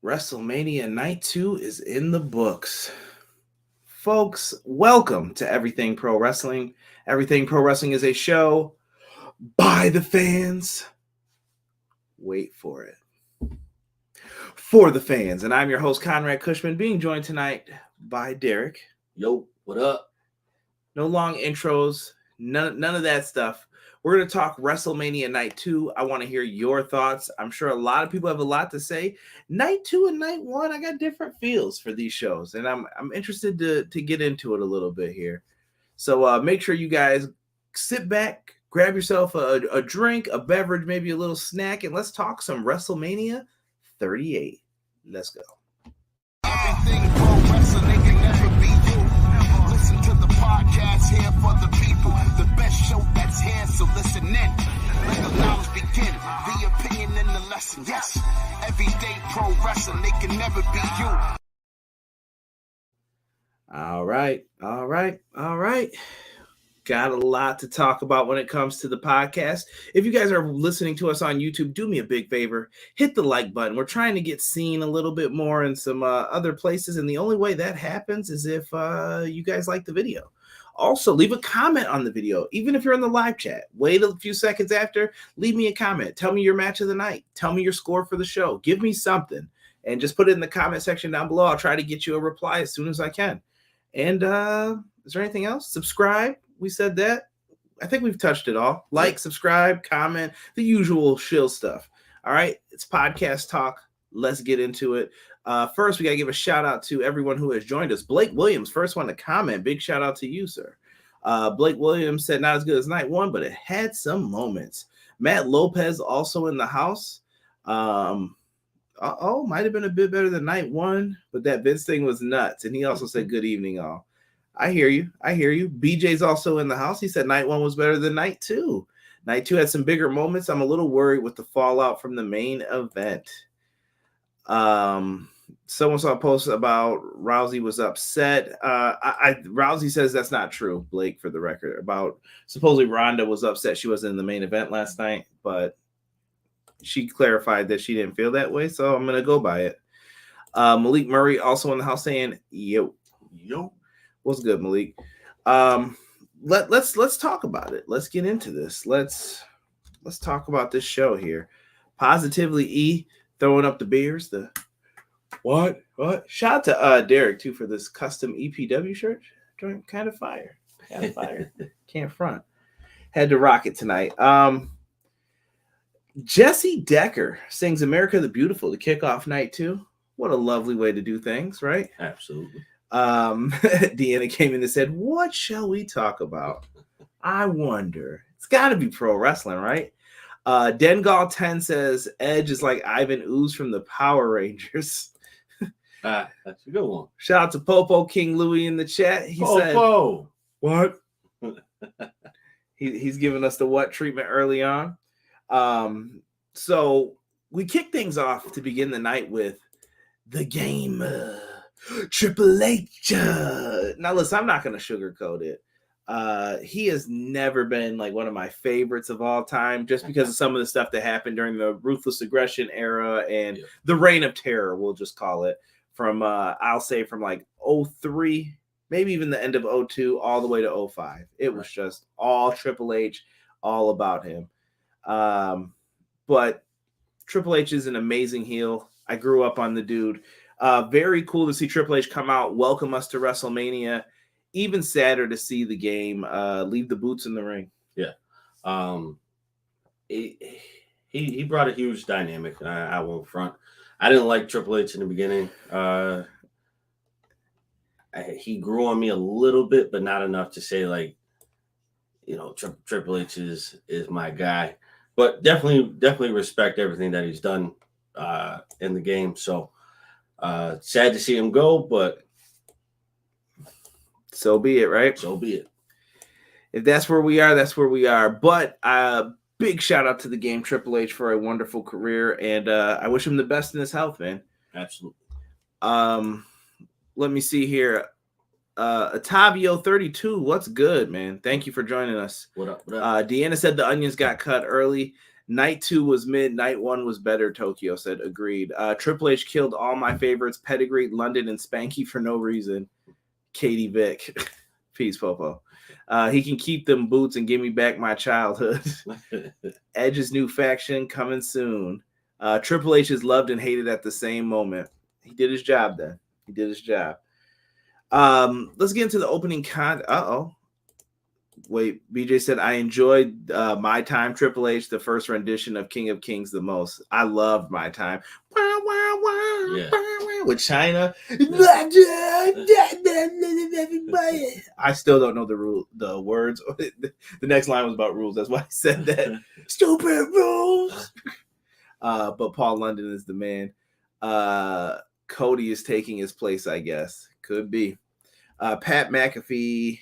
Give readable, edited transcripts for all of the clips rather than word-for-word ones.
WrestleMania Night 2 is in the books. Folks, welcome to Everything Pro Wrestling. Everything Pro Wrestling is a show by the fans. Wait for it. For the fans. And I'm your host, Conrad Cushman, being joined tonight by Derek. Yo, what up? No long intros, none of that stuff. We're going to talk WrestleMania Night 2. I want to hear your thoughts. I'm sure a lot of people have a lot to say. Night 2 and Night 1, I got different feels for these shows, and I'm interested to get into it a little bit here. So make sure you guys sit back, grab yourself a drink, a beverage, maybe a little snack, and let's talk some WrestleMania 38. Let's go. Everything pro wrestling, they can never be you. Listen to the podcast here for the people. The best show that's here, so listen in. Let the knowledge begin. The opinion and the lesson. Yes, everyday pro wrestling, they can never be you. All right. Got a lot to talk about when it comes to the podcast. If you guys are listening to us on YouTube, do me a big favor. Hit the like button. We're trying to get seen a little bit more in some other places, and the only way that happens is if you guys like the video. Also, leave a comment on the video, even if you're in the live chat. Wait a few seconds after, leave me a comment. Tell me your match of the night. Tell me your score for the show. Give me something, and just put it in the comment section down below. I'll try to get you a reply as soon as I can. And is there anything else? Subscribe. We said that. I think we've touched it all. Like, subscribe, comment, the usual shill stuff. All right. It's podcast talk. Let's get into it. First, we got to give a shout out to everyone who has joined us. Blake Williams, first one to comment. Big shout out to you, sir. Blake Williams said not as good as Night 1, but it had some moments. Matt Lopez also in the house. Might have been a bit better than Night 1, but that Vince thing was nuts. And he also said good evening, all. I hear you. BJ's also in the house. He said Night 1 was better than Night 2. Night 2 had some bigger moments. I'm a little worried with the fallout from the main event. Someone saw a post about Rousey was upset. Rousey says that's not true, Blake, for the record. About supposedly Ronda was upset she wasn't in the main event last night, but she clarified that she didn't feel that way, so I'm gonna go by it. Malik Murray also in the house saying, yo. What's good, Malik? Let's talk about it. Let's get into this. Let's talk about this show here. Positively E throwing up the beers. The what? Shout out to Derek too for this custom EPW shirt. Kind of fire. Can't front. Had to rock it tonight. Jessie Decker sings America the Beautiful to kick off Night 2. What a lovely way to do things, right? Absolutely. Deanna came in and said, what shall we talk about? I wonder. It's got to be pro wrestling, right? Dengal 10 says Edge is like Ivan Ooze from the Power Rangers. That's a good one. Shout out to Popo King Louie in the chat. He said, what? He's giving us the what treatment early on. So we kick things off to begin the night with the game. Triple H. Now, listen, I'm not going to sugarcoat it. He has never been like one of my favorites of all time just because of some of the stuff that happened during the Ruthless Aggression era and the Reign of Terror, we'll just call it, from, I'll say from like 03, maybe even the end of 02, all the way to 05. It was just all Triple H, all about him. But Triple H is an amazing heel. I grew up on the dude. Very cool to see Triple H come out, welcome us to WrestleMania. Even sadder to see the game leave the boots in the ring. Yeah. He brought a huge dynamic. I won't front. I didn't like Triple H in the beginning. He grew on me a little bit, but not enough to say like, Triple H is my guy. But definitely respect everything that he's done in the game. So sad to see him go, but so be it, right? So be it. If that's where we are, that's where we are. But big shout out to the game Triple H for a wonderful career, and I wish him the best in his health, man. Absolutely. Let me see here. Otavio 32, what's good, man? Thank you for joining us. What up? Deanna said the onions got cut early. Night 2 was mid. Night 1 was better. Tokyo said, agreed. Triple H killed all my favorites. Pedigree, London, and Spanky for no reason. Katie Vick. Peace, Popo. He can keep them boots and give me back my childhood. Edge's new faction coming soon. Triple H is loved and hated at the same moment. He did his job then. He did his job. Let's get into the opening Wait, BJ said, I enjoyed My Time Triple H, the first rendition of King of Kings the most. I loved My Time. With China. I still don't know the words. The next line was about rules. That's why I said that. Stupid rules. But Paul London is the man. Cody is taking his place, I guess. Could be. Pat McAfee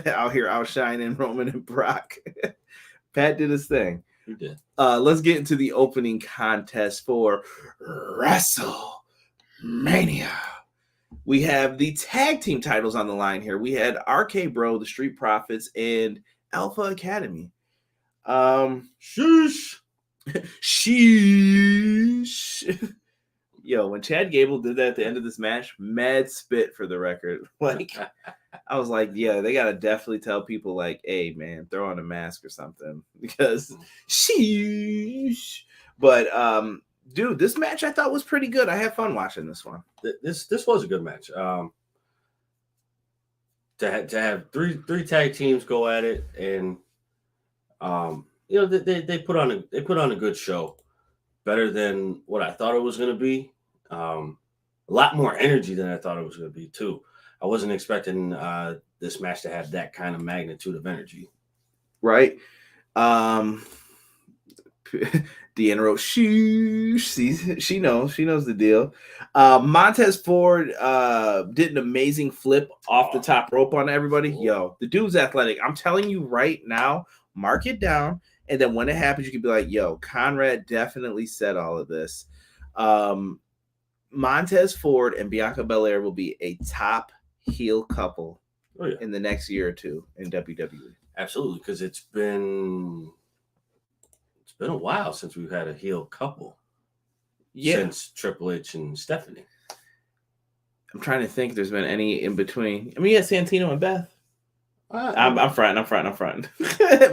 out here outshining Roman and Brock. Pat did his thing. He did. Let's get into the opening contest for WrestleMania. We have the tag team titles on the line here. We had RK Bro, the Street Profits, and Alpha Academy. Sheesh. Sheesh. Yo, when Chad Gable did that at the end of this match, mad spit for the record. Like, I was like, yeah, they gotta definitely tell people, like, hey, man, throw on a mask or something, because sheesh. But dude, this match I thought was pretty good. I had fun watching this one. This was a good match. To have three tag teams go at it, and they put on a good show, better than what I thought it was going to be. A lot more energy than I thought it was going to be too. I wasn't expecting this match to have that kind of magnitude of energy. Right. Deanna wrote, she knows the deal. Montez Ford did an amazing flip off the top rope on everybody. Yo, the dude's athletic. I'm telling you right now, mark it down. And then when it happens, you can be like, yo, Conrad definitely said all of this. Montez Ford and Bianca Belair will be a top heel couple in the next year or two in WWE. Absolutely, because it's been a while since we've had a heel couple. Yeah. Since Triple H and Stephanie. I'm trying to think if there's been any in between. I mean, yeah, Santino and Beth. I'm fronting.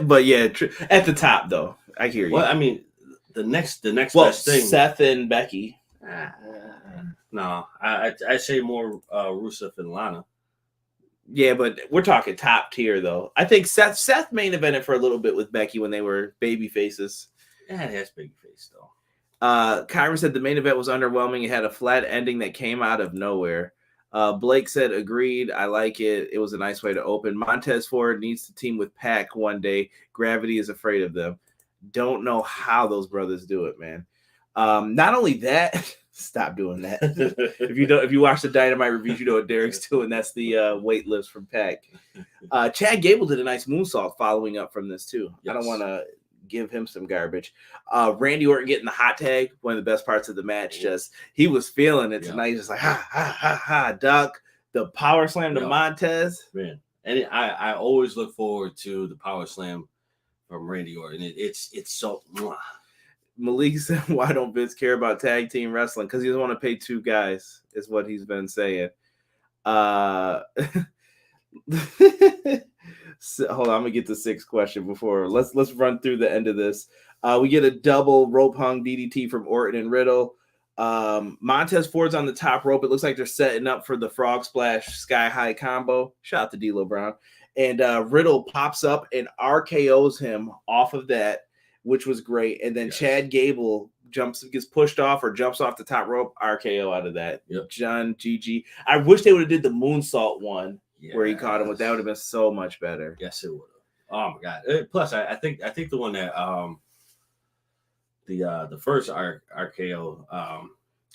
But yeah, at the top though. I hear you. Well, I mean, the next best thing. Seth and Becky. No, I say more Rusev and Lana. Yeah, but we're talking top tier though. I think Seth main evented for a little bit with Becky when they were baby faces. Yeah, it has baby face though. Kyron said the main event was underwhelming. It had a flat ending that came out of nowhere. Blake said, agreed. I like it. It was a nice way to open. Montez Ford needs to team with Pac one day. Gravity is afraid of them. Don't know how those brothers do it, man. Not only that, stop doing that. If you watch the Dynamite reviews, you know what Derek's doing. That's the weight lifts from Pac. Chad Gable did a nice moonsault following up from this too. Yes. I don't want to give him some garbage. Randy Orton getting the hot tag, one of the best parts of the match. Just he was feeling it tonight. Just like ha, duck. The power slam to Montez. Man. And I always look forward to the power slam from Randy Orton. It's so Malik said, why don't Vince care about tag team wrestling? Because he doesn't want to pay two guys, is what he's been saying. So, hold on, I'm gonna get the sixth question before let's run through the end of this. We get a double rope hung DDT from Orton and Riddle. Montez Ford's on the top rope. It looks like they're setting up for the frog splash sky high combo. Shout out to D'Lo Brown. And Riddle pops up and RKO's him off of that, which was great. And then Chad Gable gets pushed off or jumps off the top rope, RKO out of that. Yep. John GG. I wish they would have did the moonsault one. Where he caught him with that would have been so much better. Yes, it would have. Oh my god! Plus, I think the one that the first RKO,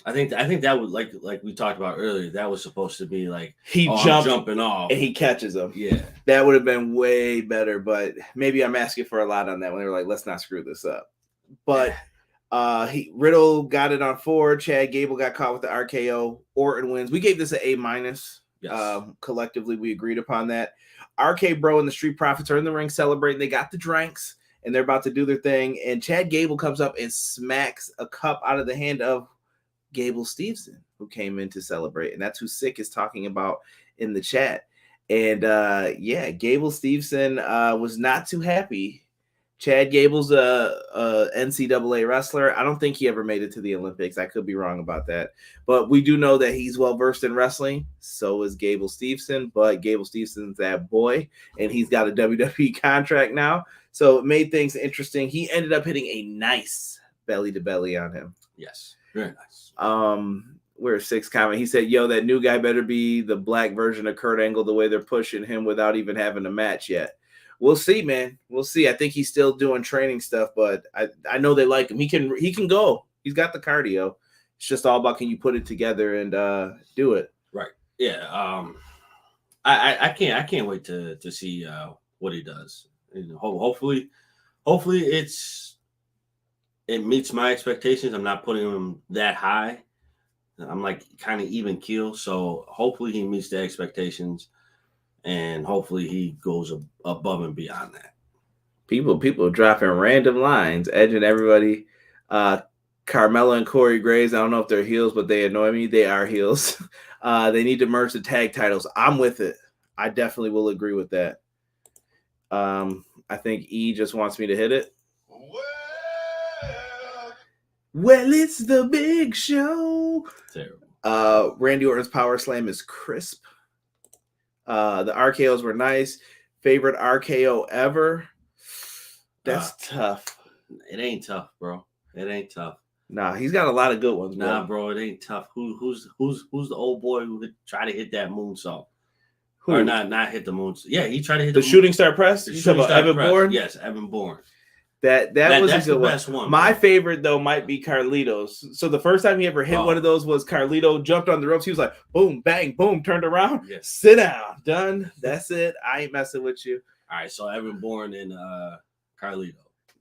I think that would like we talked about earlier. That was supposed to be like he jumping off and he catches him. Yeah, that would have been way better. But maybe I'm asking for a lot on that when they were like, let's not screw this up. But Riddle got it on Ford. Chad Gable got caught with the RKO. Orton wins. We gave this an A-. Yes. Collectively, we agreed upon that. RK Bro and the Street Profits are in the ring celebrating. They got the drinks, and they're about to do their thing. And Chad Gable comes up and smacks a cup out of the hand of Gable Steveson, who came in to celebrate. And that's who Sick is talking about in the chat. And Gable Steveson was not too happy. Chad Gable's a NCAA wrestler. I don't think he ever made it to the Olympics. I could be wrong about that. But we do know that he's well-versed in wrestling. So is Gable Steveson. But Gable Stevenson's that boy, and he's got a WWE contract now. So it made things interesting. He ended up hitting a nice belly-to-belly on him. Yes, very nice. Where's Six comment? He said, yo, that new guy better be the black version of Kurt Angle the way they're pushing him without even having a match yet. We'll see, man. We'll see. I think he's still doing training stuff, but I know they like him. He can go. He's got the cardio. It's just all about, can you put it together and do it? Right. Yeah. I can't wait to see what he does. And hopefully it meets my expectations. I'm not putting him that high. I'm like kind of even keel. So hopefully he meets the expectations. And hopefully he goes above and beyond that. People dropping random lines, edging everybody. Carmella and Corey Graves, I don't know if they're heels, but they annoy me. They are heels. They need to merge the tag titles. I'm with it. I definitely will agree with that. I think E just wants me to hit it. Well, it's the big show. Terrible. Randy Orton's power slam is crisp. The RKOs were nice. Favorite RKO ever? That's tough. It ain't tough, bro. It ain't tough. Nah, he's got a lot of good ones, bro. Nah, bro, it ain't tough. Who's the old boy who tried to hit that moonsault? Who? Or not hit the moonsault? Yeah, he tried to hit the shooting star press. You talking about Evan Bourne? Yes, Evan Bourne. That was that's a good the best one. My favorite though might be Carlitos. So the first time he ever hit one of those was Carlito jumped on the ropes. He was like, boom, bang, boom, turned around, sit down, done. That's it. I ain't messing with you. All right, so Evan Bourne and Carlito.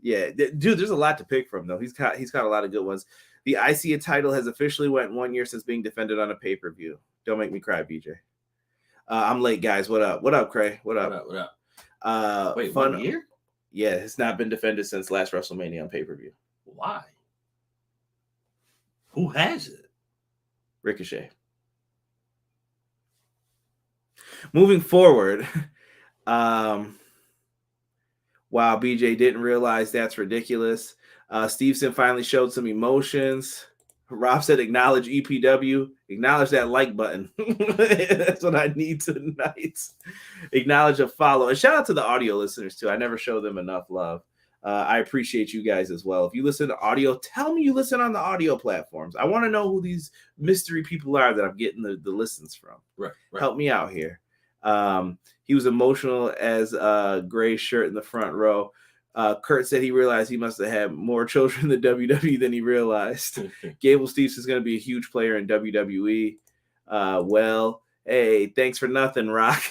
Yeah, dude, there's a lot to pick from though. He's got a lot of good ones. The IC title has officially went 1 year since being defended on a pay-per-view. Don't make me cry, BJ. I'm late, guys. What up? What up, Cray? What up? What up? Wait, 1 year? Yeah, it's not been defended since last WrestleMania on pay-per-view. Why? Who has it? Ricochet. Moving forward, wow, BJ didn't realize that's ridiculous. Steveson finally showed some emotions. Rob said, acknowledge EPW. Acknowledge that like button. That's what I need tonight. Acknowledge a follow. And shout out to the audio listeners, too. I never show them enough love. I appreciate you guys as well. If you listen to audio, tell me you listen on the audio platforms. I want to know who these mystery people are that I'm getting the listens from. Right. Help me out here. He was emotional as a gray shirt in the front row. Kurt said he realized he must have had more children in the WWE than he realized. Gable Steveson is going to be a huge player in WWE. Well, hey, thanks for nothing, Rock.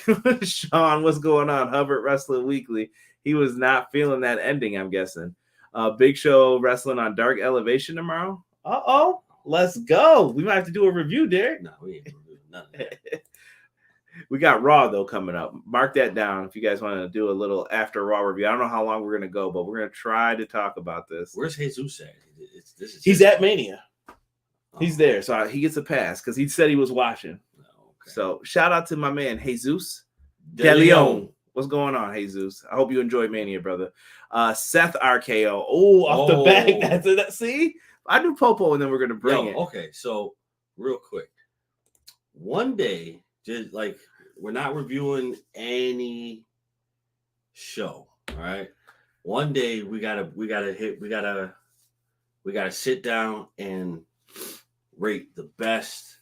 Sean, what's going on? Hubbard Wrestling Weekly. He was not feeling that ending, I'm guessing. Big Show wrestling on Dark Elevation tomorrow. Uh-oh. Let's go. We might have to do a review, Derek. No, we ain't going to do none of that. We got Raw, though, coming up. Mark that down if you guys want to do a little after Raw review. I don't know how long we're going to go, but we're going to try to talk about this. Where's Jesus at? He's at Mania. He's there, so he gets a pass because he said he was watching. Oh, okay. So shout out to my man, Jesus De Leon. What's going on, Jesus? I hope you enjoyed Mania, brother. Seth RKO. Oh, off the back. See? I do Popo, and then we're going to bring it. Okay, so real quick. One day, just like we're not reviewing any show, all right? One day we gotta sit down and rate the best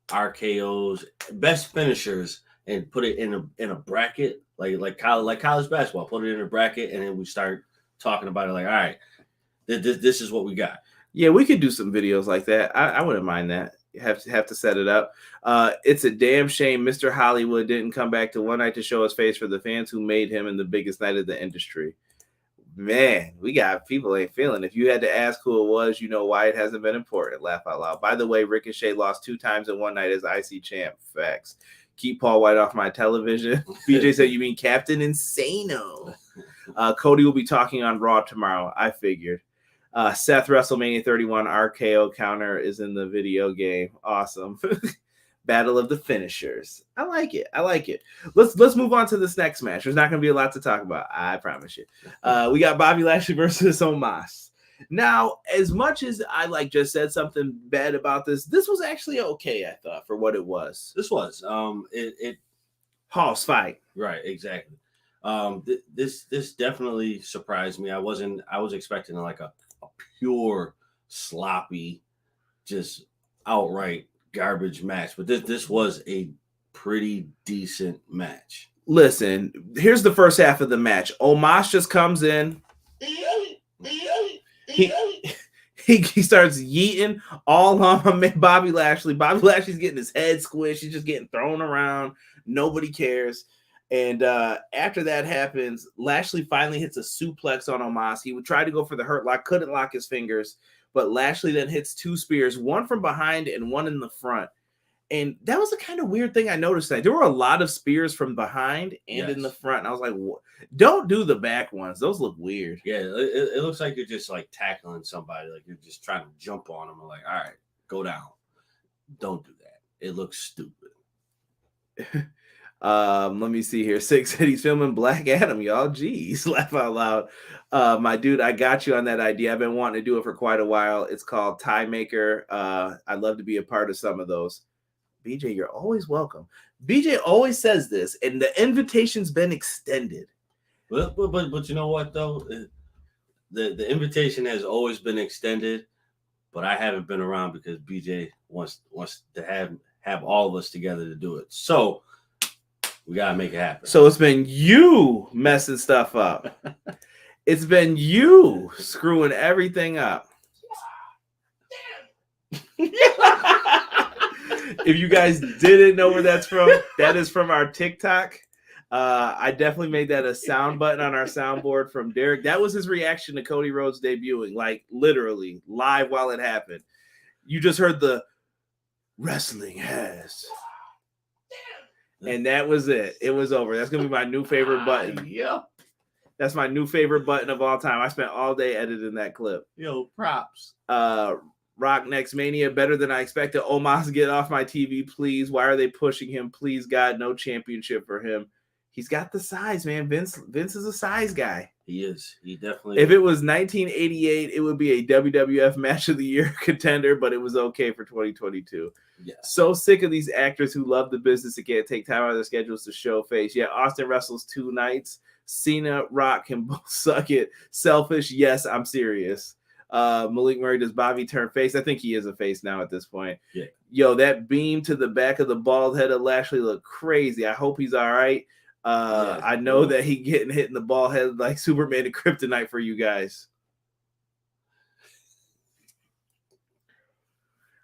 RKOs, best finishers, and put it in a bracket, like college basketball. Put it in a bracket, and then we start talking about it. Like, all right, this is what we got. Yeah, we could do some videos like that. I wouldn't mind that. Have to set it up. It's a damn shame Mr. Hollywood didn't come back to one night to show his face for the fans who made him in the biggest night of the industry. Man, we got people ain't feeling. If you had to ask who it was, you know why it hasn't been important. Laugh out loud. By the way, Ricochet lost 2 times in one night as IC champ. Facts. Keep Paul White off my television. BJ said, you mean Captain Insano. Cody will be talking on Raw tomorrow. I figured. Seth WrestleMania 31 RKO counter is in the video game. Awesome. Battle of the finishers. I like it. Let's move on to this next match. There's not going to be a lot to talk about. I promise you. We got Bobby Lashley versus Omos. Now, as much as I just said something bad about this was actually okay, I thought, for what it was. This was Hoss fight. Right, exactly. This definitely surprised me. I was expecting like a pure sloppy, just outright garbage match, but this was a pretty decent match. Listen, here's the first half of the match. Omos just comes in. He starts yeeting all on Bobby Lashley. Bobby Lashley's getting his head squished. He's just getting thrown around. Nobody cares. And after that happens, Lashley finally hits a suplex on Omos. He would try to go for the hurt lock, couldn't lock his fingers, but Lashley then hits two spears, one from behind and one in the front. And that was a kind of weird thing I noticed. That there were a lot of spears from behind and in the front. And I was like, don't do the back ones. Those look weird. Yeah, it looks like you're just like tackling somebody. Like you're just trying to jump on them. Like, all right, go down. Don't do that. It looks stupid. Let me see here. Six said he's filming Black Adam, y'all. Jeez, laugh out loud. My dude, I got you on that idea. I've been wanting to do it for quite a while. It's called Tie Maker. I'd love to be a part of some of those. BJ, you're always welcome. BJ always says this, and the invitation's been extended. But you know what though? The invitation has always been extended, but I haven't been around because BJ wants to have all of us together to do it. So we gotta make it happen. So it's been you messing stuff up. It's been you screwing everything up. If you guys didn't know where that's from, that is from our TikTok. I definitely made that a sound button on our soundboard from Derek. That was his reaction to Cody Rhodes debuting, like literally live while it happened. You just heard the wrestling has. And that was it. It was over. That's going to be my new favorite button. Yep. That's my new favorite button of all time. I spent all day editing that clip. Yo, props. Rock next Mania, better than I expected. Omos, get off my TV, please. Why are they pushing him? Please, God, no championship for him. He's got the size, man. Vince is a size guy. He is. He definitely. If it was 1988, it would be a WWF Match of the Year contender, but it was okay for 2022. Yeah. So sick of these actors who love the business and can't take time out of their schedules to show face. Yeah, Austin wrestles 2 nights. Cena, Rock can both suck it. Selfish, yes, I'm serious. Malik Murray, does Bobby turn face? I think he is a face now at this point. Yeah. Yo, that beam to the back of the bald head of Lashley looked crazy. I hope he's all right. I know that he getting hit in the bald head like Superman and Kryptonite for you guys.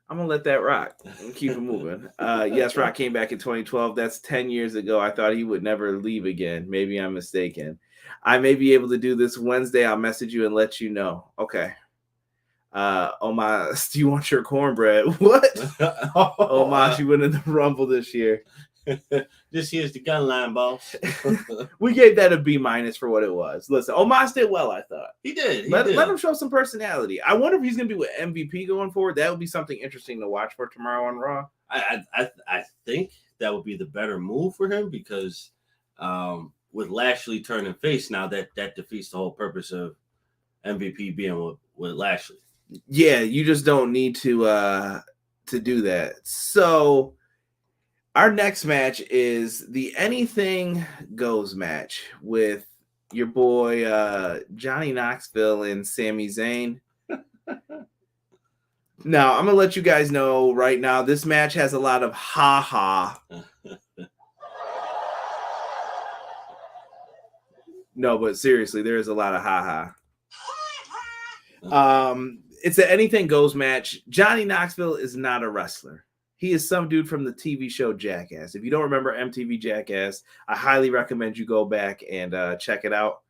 I'm gonna let that rock and keep it moving. Yes, Rock came back in 2012. That's 10 years ago. I thought he would never leave again. Maybe I'm mistaken. I may be able to do this Wednesday. I'll message you and let you know. Okay. Omos, do you want your cornbread? What? Omos, you went in the Rumble this year. This here's the gun line, boss. We gave that a B- for what it was. Listen, Omos did well, I thought. He did. Let him show some personality. I wonder if he's going to be with MVP going forward. That would be something interesting to watch for tomorrow on Raw. I think that would be the better move for him because with Lashley turning face now, that defeats the whole purpose of MVP being with Lashley. Yeah, you just don't need to do that. So our next match is the Anything Goes match with your boy Johnny Knoxville and Sami Zayn. Now, I'm going to let you guys know right now, this match has a lot of ha-ha. No, but seriously, there is a lot of ha-ha. It's an Anything Goes match. Johnny Knoxville is not a wrestler. He is some dude from the TV show Jackass. If you don't remember MTV Jackass, I highly recommend you go back and check it out.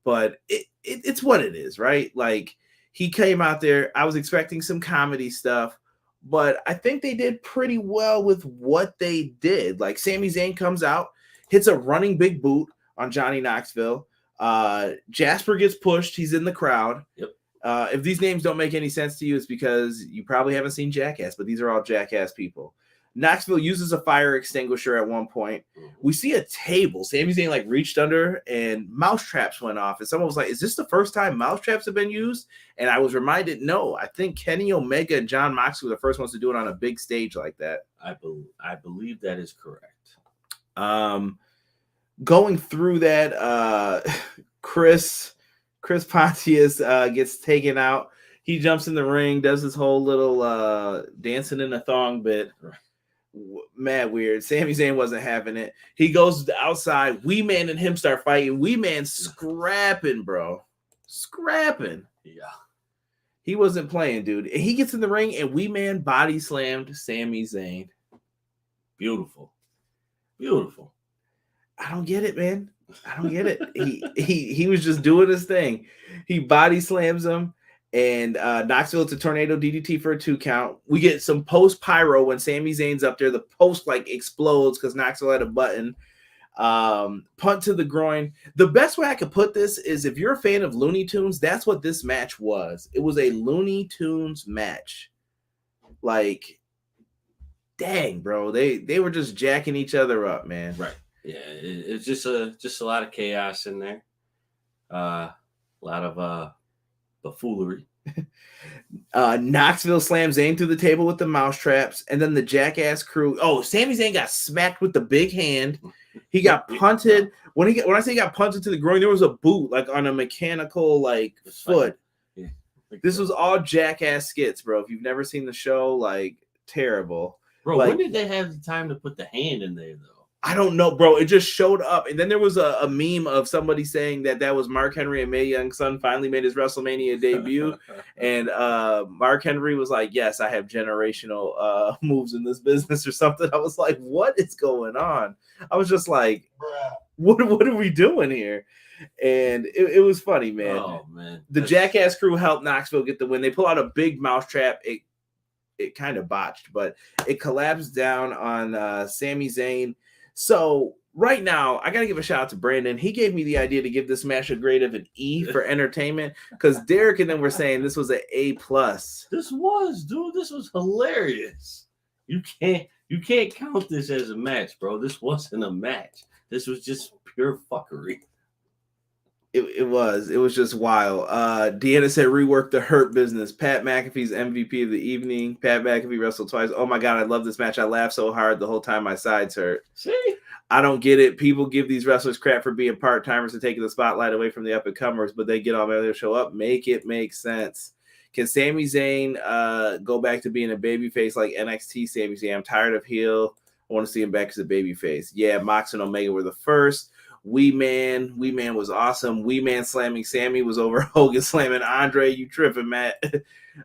But it's what it is, right? Like, he came out there. I was expecting some comedy stuff, but I think they did pretty well with what they did. Like, Sami Zayn comes out, hits a running big boot on Johnny Knoxville. Jasper gets pushed. He's in the crowd. Yep. If these names don't make any sense to you, it's because you probably haven't seen Jackass, but these are all Jackass people. Knoxville uses a fire extinguisher at one point. We see a table. Sami Zayn like reached under and mouse traps went off. And someone was like, is this the first time mouse traps have been used? And I was reminded, no, I think Kenny Omega and John Moxley were the first ones to do it on a big stage like that. I believe that is correct. Going through that, Chris Pontius gets taken out. He jumps in the ring, does his whole little dancing in a thong bit. Mad weird. Sami Zayn wasn't having it. He goes outside. Wee Man and him start fighting. Wee Man scrapping, bro. Scrapping. Yeah. He wasn't playing, dude. And he gets in the ring and Wee Man body slammed Sami Zayn. Beautiful. Beautiful. I don't get it, man. I don't get it. He was just doing his thing. He body slams him. And Knoxville to tornado DDT for a 2 count. We get some post pyro when Sami Zayn's up there. The post like explodes because Knoxville had a button. Punt to the groin. The best way I could put this is if you're a fan of Looney Tunes, that's what this match was. It was a Looney Tunes match. Like, dang, bro, they were just jacking each other up, man. Right. Yeah, it's just a lot of chaos in there. A lot of buffoonery. Knoxville slams Zayn through the table with the mouse traps, and then the Jackass crew. Oh, Sami Zayn got smacked with the big hand. He got punted. When I say he got punted to the groin, there was a boot like on a mechanical like foot. Yeah. This was all Jackass skits, bro. If you've never seen the show, like terrible. Bro, like, when did they have the time to put the hand in there though? I don't know, bro. It just showed up. And then there was a meme of somebody saying that was Mark Henry and Mae Young's son finally made his WrestleMania debut. And Mark Henry was like, yes, I have generational moves in this business or something. I was like, what is going on? I was just like, what are we doing here? And it was funny, man. Oh, man. The Jackass crew helped Knoxville get the win. They pull out a big mousetrap. It kind of botched, but it collapsed down on Sami Zayn. So right now, I got to give a shout out to Brandon. He gave me the idea to give this match a grade of an E for entertainment because Derek and them were saying this was an A+. This was hilarious. You can't count this as a match, bro. This wasn't a match. This was just pure fuckery. It was just wild. Deanna said rework the Hurt Business. Pat McAfee's MVP of the evening. Pat McAfee wrestled twice. Oh my god, I love this match. I laughed so hard the whole time my sides hurt. See? I don't get it. People give these wrestlers crap for being part-timers and taking the spotlight away from the up-and-comers, but they get on there, they show up. Make it make sense. Can Sami Zayn go back to being a babyface like NXT Sami Zayn? I'm tired of heel. I want to see him back as a babyface. Yeah, Mox and Omega were the first. Wee Man was awesome. Wee Man slamming Sammy was over Hogan slamming Andre. You tripping, Matt?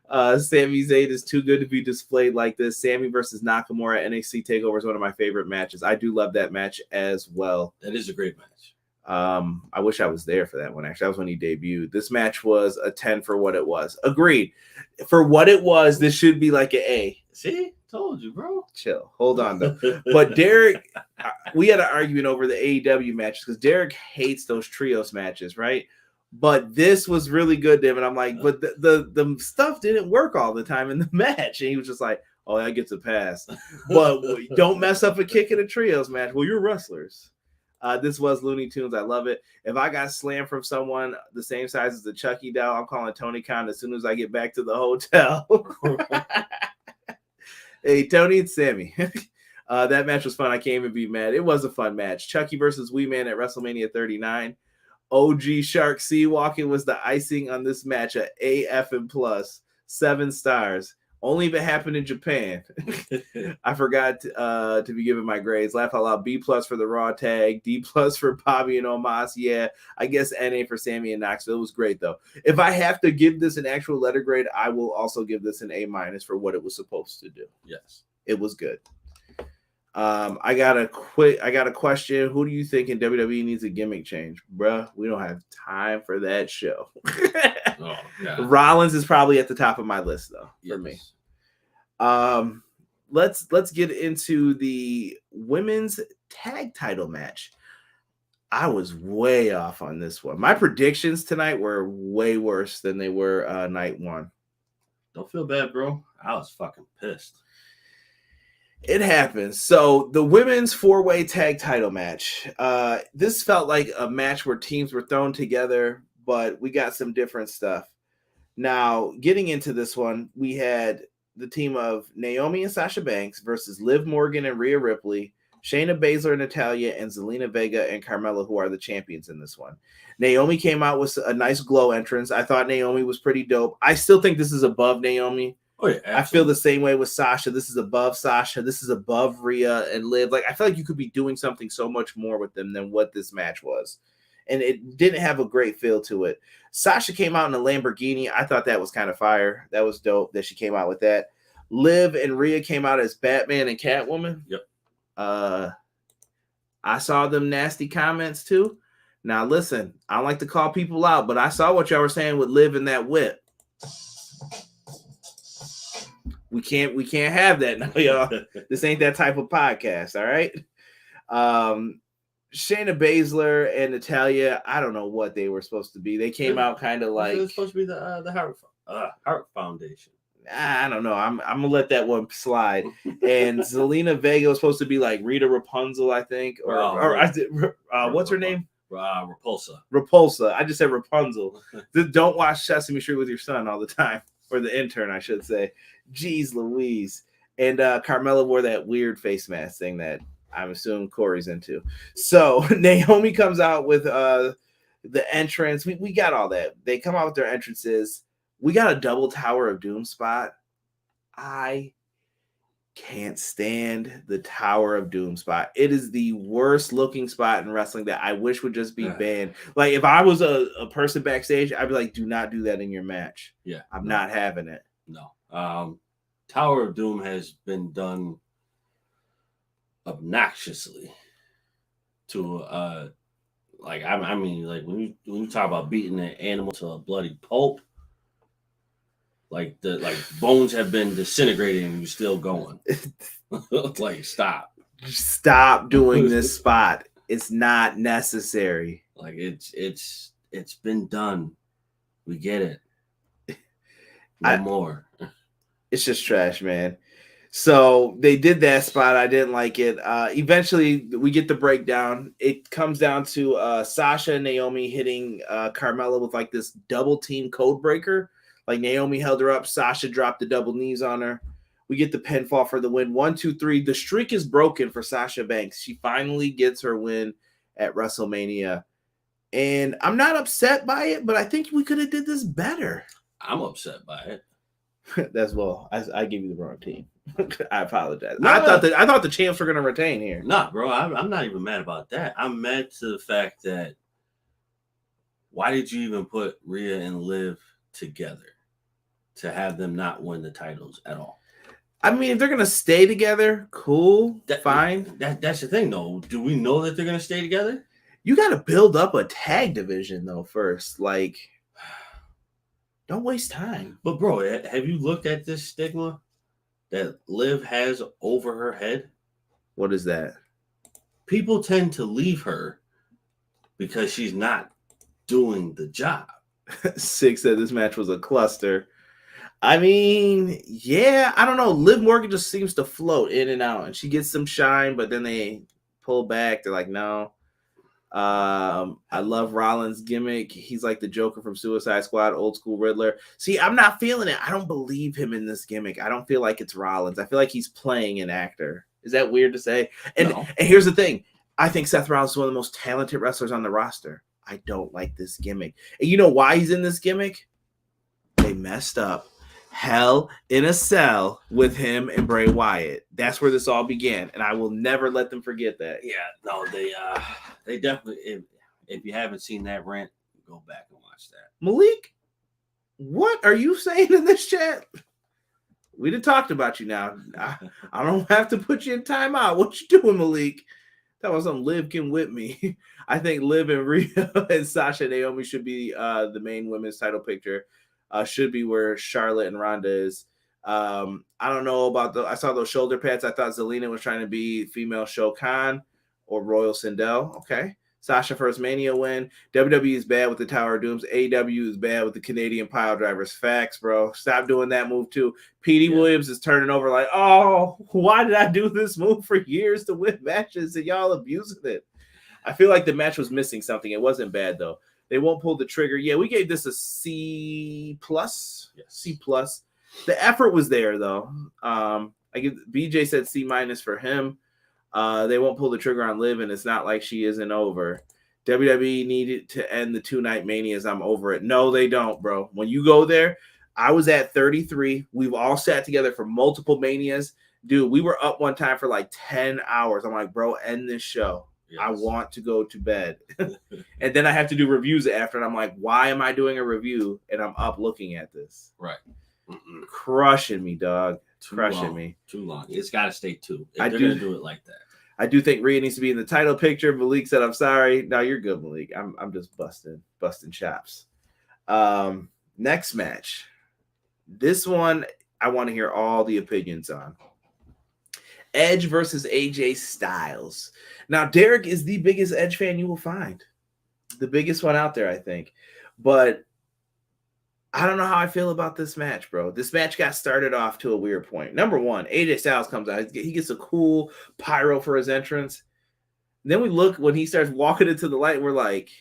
Sami Zayn is too good to be displayed like this. Sammy versus Nakamura NXT TakeOver is one of my favorite matches. I do love that match as well. That is a great match. I wish I was there for that one. Actually, that was when he debuted. This match was a 10 for what it was. Agreed. For what it was, this should be like an A. See? Told you, bro. Chill. Hold on, though. But Derek, we had an argument over the AEW matches because Derek hates those trios matches, right? But this was really good to him. And I'm like, but the stuff didn't work all the time in the match. And he was just like, oh, that gets a pass. But don't mess up a kick in a trios match. Well, you're wrestlers. This was Looney Tunes. I love it. If I got slammed from someone the same size as the Chucky doll, I'm calling Tony Khan as soon as I get back to the hotel. Hey, Tony and Sammy. That match was fun. I can't even be mad. It was a fun match. Chucky versus Wee Man at WrestleMania 39. OG Shark Sea Walking was the icing on this match at AF and plus 7 stars. Only if it happened in Japan. I forgot to be giving my grades. Laugh out loud. B+ for the Raw tag. D+ for Bobby and Omos. Yeah, I guess NA for Sammy and Knoxville. It was great though. If I have to give this an actual letter grade, I will also give this an A- for what it was supposed to do. Yes, it was good. I got a question. Who do you think in WWE needs a gimmick change? Bruh, we don't have time for that show. Oh, Rollins is probably at the top of my list though, for me. Let's get into the women's tag title match. I was way off on this one. My predictions tonight were way worse than they were night one. Don't feel bad, bro. I was fucking pissed. It happens. So the women's 4-way tag title match. This felt like a match where teams were thrown together, but we got some different stuff. Now, getting into this one, we had the team of Naomi and Sasha Banks versus Liv Morgan and Rhea Ripley, Shayna Baszler, Natalya, and Zelina Vega and Carmella, who are the champions in this one. Naomi came out with a nice glow entrance. I thought Naomi was pretty dope. I still think this is above Naomi. Oh, yeah, absolutely. I feel the same way with Sasha. This is above Sasha. This is above Rhea and Liv. Like, I feel like you could be doing something so much more with them than what this match was. And it didn't have a great feel to it. Sasha came out in a Lamborghini. I thought that was kind of fire. That was dope that she came out with that. Liv and Rhea came out as Batman and Catwoman. Yep. I saw them nasty comments too. Now, listen, I don't like to call people out, but I saw what y'all were saying with Liv and that whip. We can't have that now, y'all. This ain't that type of podcast, all right? Shayna Baszler and Natalya, I don't know what they were supposed to be. They came out kind of like... It was supposed to be the Heart Foundation. I don't know. I'm gonna let that one slide. And Zelina Vega was supposed to be like Rita Rapunzel, I think, what's her name? Repulsa. I just said Rapunzel. Don't watch Sesame Street with your son all the time, or the intern, I should say. Jeez Louise. And Carmella wore that weird face mask thing that I'm assuming Corey's into. So Naomi comes out with the entrance. We got all that. They come out with their entrances. We got a double Tower of Doom spot. I can't stand the Tower of Doom spot. It is the worst looking spot in wrestling that I wish would just be banned. Like, if I was a person backstage, I'd be like, do not do that in your match. Yeah. I'm not having it. No. Tower of Doom has been done obnoxiously to I mean, like when you talk about beating an animal to a bloody pulp, like bones have been disintegrating and you're still going. Like, stop doing this spot. It's not necessary. Like, it's been done. We get it. No more. It's just trash, man. So they did that spot. I didn't like it. Eventually, we get the breakdown. It comes down to Sasha and Naomi hitting Carmella with like this double team code breaker. Like, Naomi held her up. Sasha dropped the double knees on her. We get the pinfall for the win. 1, 2, 3. The streak is broken for Sasha Banks. She finally gets her win at WrestleMania. And I'm not upset by it, but I think we could have did this better. I'm upset by it. That's I gave you the wrong team. I apologize. No, I thought the champs were going to retain here. Nah, bro, I'm not even mad about that. I'm mad to the fact that why did you even put Rhea and Liv together to have them not win the titles at all? I mean, if they're going to stay together, cool, fine. That's the thing, though. Do we know that they're going to stay together? You got to build up a tag division, though, first. Like, don't waste time. But, bro, have you looked at this stigma that Liv has over her head? What is that? People tend to leave her because she's not doing the job. 6 said this match was a cluster. I mean, yeah, I don't know. Liv Morgan just seems to float in and out, and she gets some shine, but then they pull back. They're like, no. I love Rollins' gimmick. He's like the Joker from Suicide Squad, old school Riddler. See, I'm not feeling it. I don't believe him in this gimmick. I don't feel like it's Rollins. I feel like he's playing an actor. Is that weird to say? And here's the thing. I think Seth Rollins is one of the most talented wrestlers on the roster. I don't like this gimmick. And you know why he's in this gimmick? They messed up Hell in a Cell with him and Bray Wyatt. That's where this all began, and I will never let them forget that. Yeah, no, they definitely. If you haven't seen that rant, go back and watch that. Malik, what are you saying in this chat? We done talked about you now. I don't have to put you in timeout. What you doing, Malik? That was some Liv can whip me. I think Liv and Rhea and Sasha and Naomi should be the main women's title picture. Should be where Charlotte and Ronda is. I don't know about I saw those shoulder pads. I thought Zelina was trying to be female Shao Kahn or Royal Sindel. Okay. Sasha first Mania win. WWE is bad with the Tower of Dooms. AEW is bad with the Canadian pile drivers. Facts, bro. Stop doing that move too. Petey Williams is turning over like, oh, why did I do this move for years to win matches and y'all abusing it? I feel like the match was missing something. It wasn't bad though. They won't pull the trigger. Yeah, we gave this a C+. Yes. C+. The effort was there though. I give BJ said C- for him. They won't pull the trigger on Liv, and it's not like she isn't over. WWE needed to end the 2-night manias. I'm over it. No, they don't, bro. When you go there, I was at 33. We've all sat together for multiple manias. Dude, we were up one time for like 10 hours. I'm like, bro, end this show. Yes. I want to go to bed. And then I have to do reviews after, and I'm like, why am I doing a review? And I'm up looking at this. Right. Crushing me, dog. Crushing me. Too long. It's got to stay 2. If they're going to do it like that. I do think Rhea needs to be in the title picture. Malik said, I'm sorry. No, you're good, Malik. I'm just busting chops. Next match. This one, I want to hear all the opinions on. Edge versus AJ Styles. Now, Derek is the biggest Edge fan you will find. The biggest one out there, I think. But I don't know how I feel about this match, bro. This match got started off to a weird point. Number one, AJ Styles comes out. He gets a cool pyro for his entrance. Then we look when he starts walking into the light, we're like,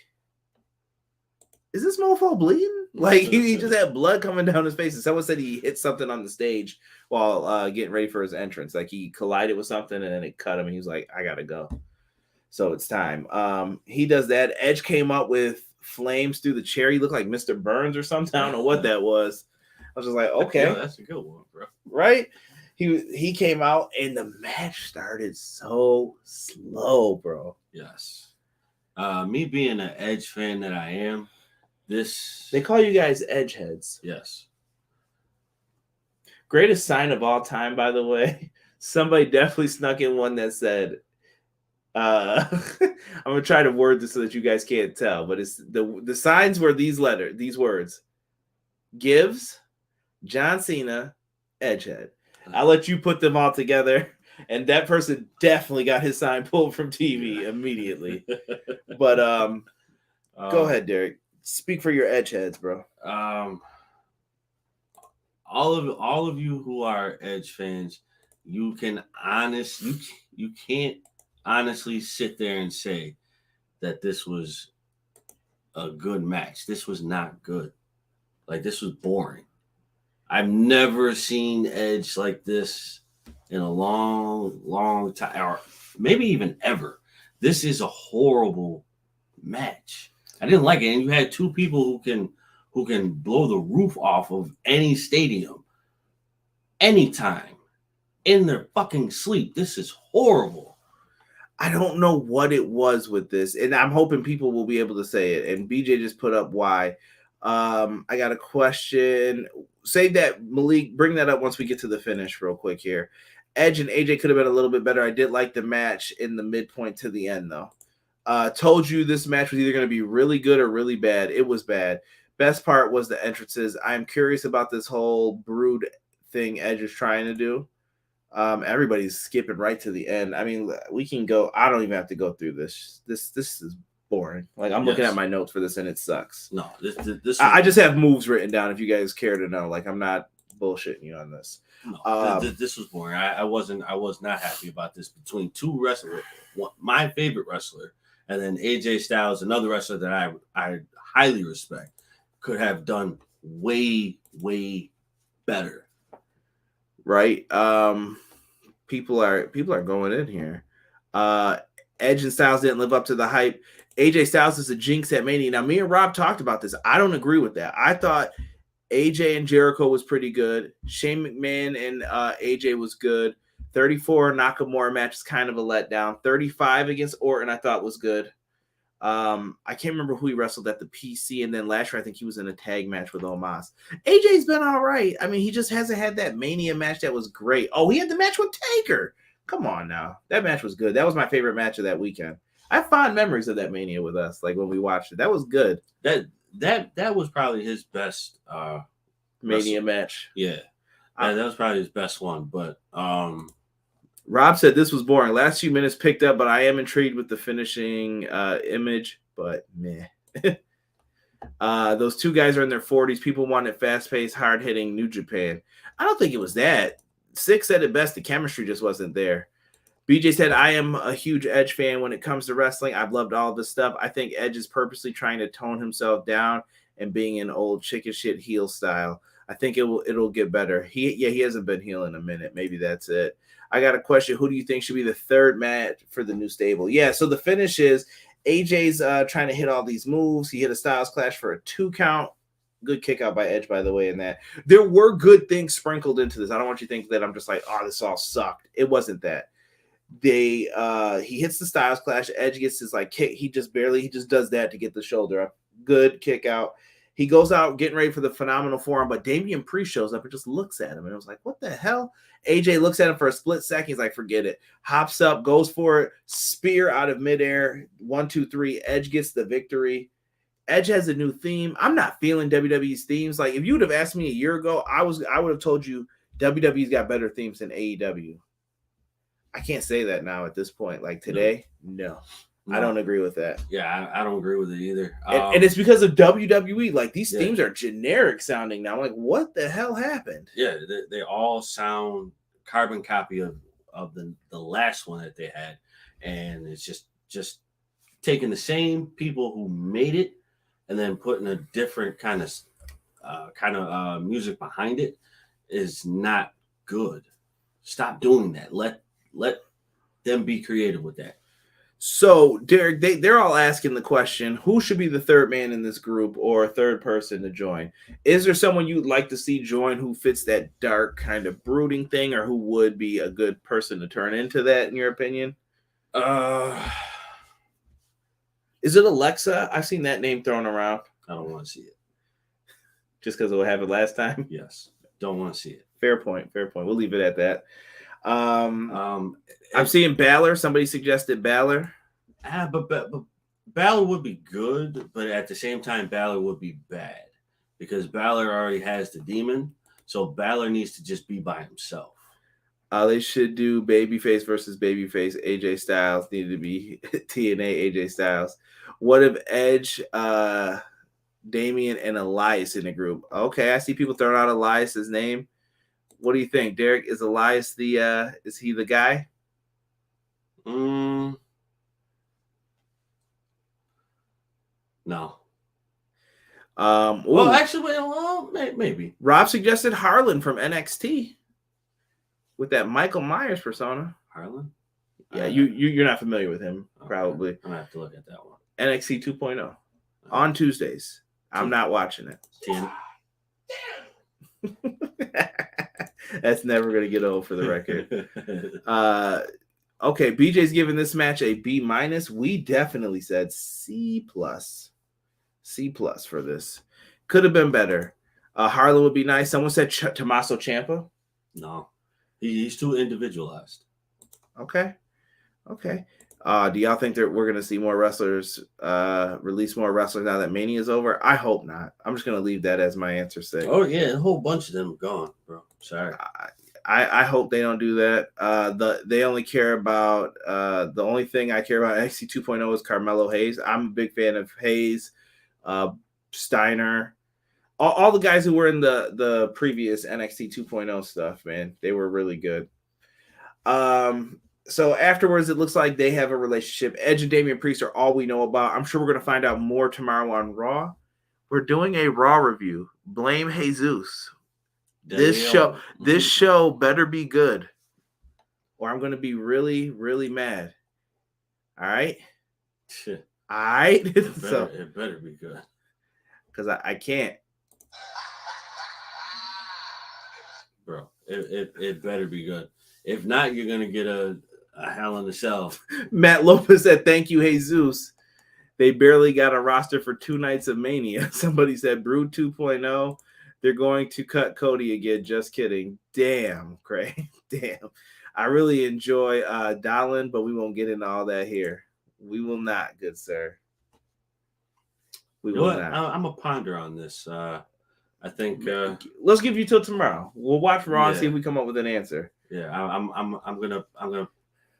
is this mofo bleeding? Like, he just had blood coming down his face. And someone said he hit something on the stage while getting ready for his entrance. Like, he collided with something, and then it cut him, and he was like, I got to go. So it's time. He does that. Edge came up with flames through the chair. He looked like Mr. Burns or something. I don't know what that was. I was just like, okay. Yeah, that's a good one, bro. Right? He came out, and the match started so slow, bro. Yes. Me being an Edge fan that I am, they call you guys Edge heads. Yes. Greatest sign of all time, by the way. Somebody definitely snuck in one that said, I'm gonna try to word this so that you guys can't tell, but it's the signs were these words: Gives, John Cena, Edgehead. I'll let you put them all together, and that person definitely got his sign pulled from TV immediately. But go ahead, Derek. Speak for your Edgeheads, bro. All of you who are Edge fans, you can't honestly sit there and say that this was a good match. This was not good. Like, this was boring. I've never seen Edge like this in a long time, or maybe even ever. This is a horrible match. I didn't like it. And you had two people who can blow the roof off of any stadium anytime in their fucking sleep. This is horrible. I don't know what it was with this, and I'm hoping people will be able to say it. And BJ just put up why. I got a question. Save that, Malik. Bring that up once we get to the finish real quick here. Edge and AJ could have been a little bit better. I did like the match in the midpoint to the end, though. Told you this match was either going to be really good or really bad. It was bad. Best part was the entrances. I'm curious about this whole brood thing Edge is trying to do. Everybody's skipping right to the end. I mean, we can go. I don't even have to go through this. This is boring. Like, I'm looking at my notes for this, and it sucks. No, this I just have moves written down if you guys care to know. Like, I'm not bullshitting you on this. No, this was boring. I was not happy about this between two wrestlers. My favorite wrestler, and then AJ Styles, another wrestler that I highly respect, could have done way better. Right. People are going in here. Edge and Styles didn't live up to the hype. AJ Styles is a jinx at Mania. Now, me and Rob talked about this. I don't agree with that. I thought AJ and Jericho was pretty good. Shane McMahon and AJ was good. 34 Nakamura match is kind of a letdown. 35 against Orton I thought was good. I can't remember who he wrestled at the PC, and then last year I think he was in a tag match with Omos. AJ's been all right. I mean, he just hasn't had that Mania match that was great. Oh, he had the match with Taker. Come on now. That match was good. That was my favorite match of that weekend. I have fond memories of that Mania with us, like when we watched it. That was good. That was probably his best Mania match. Yeah. That was probably his best one. But Rob said this was boring. Last few minutes picked up, but I am intrigued with the finishing image. But meh. Those two guys are in their 40s. People wanted fast-paced, hard-hitting New Japan. I don't think it was that. Six said it best. The chemistry just wasn't there. BJ said, I am a huge Edge fan when it comes to wrestling. I've loved all this stuff. I think Edge is purposely trying to tone himself down and being an old chicken shit heel style. I think it'll get better. He hasn't been heel in a minute. Maybe that's it. I got a question. Who do you think should be the third match for the new stable? Yeah, so the finish is AJ's trying to hit all these moves. He hit a Styles Clash for a 2 count. Good kick out by Edge, by the way, in that. There were good things sprinkled into this. I don't want you to think that I'm just like, oh, this all sucked. It wasn't that. He hits the Styles Clash. Edge gets his like kick. He just does that to get the shoulder up. Good kick out. He goes out getting ready for the phenomenal forearm, but Damian Priest shows up and just looks at him. And I was like, what the hell? AJ looks at him for a split second. He's like, forget it. Hops up, goes for it. Spear out of midair. 1, 2, 3. Edge gets the victory. Edge has a new theme. I'm not feeling WWE's themes. Like, if you would have asked me a year ago, I would have told you WWE's got better themes than AEW. I can't say that now at this point. Like today, no. I don't agree with that. Yeah, I don't agree with it either. And it's because of WWE. Like, these themes are generic sounding now. I'm like, what the hell happened? Yeah, they all sound carbon copy of the last one that they had. And it's just taking the same people who made it and then putting a different kind of music behind it is not good. Stop doing that. Let them be creative with that. So, Derek, they're all asking the question, who should be the third man in this group or a third person to join? Is there someone you'd like to see join who fits that dark kind of brooding thing, or who would be a good person to turn into that, in your opinion? Is it Alexa? I've seen that name thrown around. I don't want to see it. Just because it will have it last time? Yes. Don't want to see it. Fair point. We'll leave it at that. I'm seeing Baszler. Somebody suggested Baszler. But Baszler would be good, but at the same time, Baszler would be bad because Baszler already has the demon. So Baszler needs to just be by himself. They should do babyface versus babyface. AJ Styles needed to be TNA AJ Styles. What if Edge, Damian, and Elias in the group? Okay, I see people throwing out Elias's name. What do you think, Derek? Is Elias is he the guy? No. Well, actually, maybe. Rob suggested Harlan from NXT with that Michael Myers persona. Harlan? Yeah, you're not familiar with him, probably. I'm gonna have to look at that one. NXT 2.0 on Tuesdays. I'm not watching it. That's never going to get old for the record. Okay, BJ's giving this match a B-. We definitely said C+. C+ for this. Could have been better. Harlan would be nice. Someone said Tommaso Ciampa. No. He's too individualized. Okay. Do y'all think that we're going to see more wrestlers release more wrestlers now that Mania is over? I hope not. I'm just going to leave that as my answer. Oh, yeah. A whole bunch of them are gone, bro. Sorry. I hope they don't do that. They only care about the only thing I care about NXT 2.0 is Carmelo Hayes. I'm a big fan of Hayes, Steiner, all the guys who were in the previous NXT 2.0 stuff, man. They were really good. So afterwards, it looks like they have a relationship. Edge and Damian Priest are all we know about. I'm sure we're going to find out more tomorrow on Raw. We're doing a Raw review. Blame Jesus. This show better be good, or I'm going to be really, really mad. All right? Shit. All right? It better be good. Because I can't. Bro, it better be good. If not, you're going to get a Hell in a Cell. Matt Lopez said, thank you, Jesus. They barely got a roster for 2 nights of Mania. Somebody said, Brood 2.0. They're going to cut Cody again. Just kidding. Damn, Craig. Damn. I really enjoy Dallin, but we won't get into all that here. We will not, good sir. We will not. I'm a ponder on this. I think... let's give you till tomorrow. We'll watch Raw and see if we come up with an answer. Yeah, I'm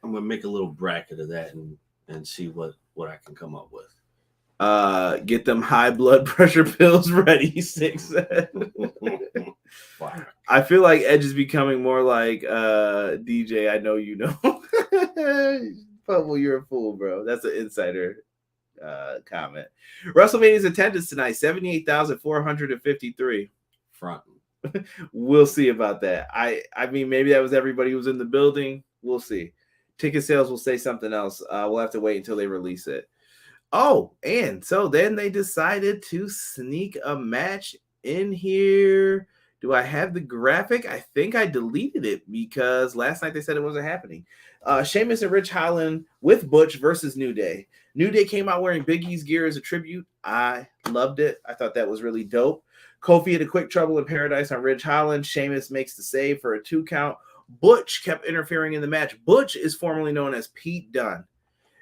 gonna make a little bracket of that and see what I can come up with. Get them high blood pressure pills ready, Six. I feel like Edge is becoming more like DJ. I know you know. But well, you're a fool, bro. That's an insider comment. WrestleMania's attendance tonight, 78,453. Front. We'll see about that. I mean, maybe that was everybody who was in the building. We'll see. Ticket sales will say something else. We'll have to wait until they release it. Oh, and so then they decided to sneak a match in here. Do I have the graphic? I think I deleted it because last night they said it wasn't happening. Sheamus and Rich Holland with Butch versus New Day. New Day came out wearing Big E's gear as a tribute. I loved it. I thought that was really dope. Kofi had a quick trouble in paradise on Rich Holland. Sheamus makes the save for a 2 count. Butch kept interfering in the match. Butch is formerly known as Pete Dunne.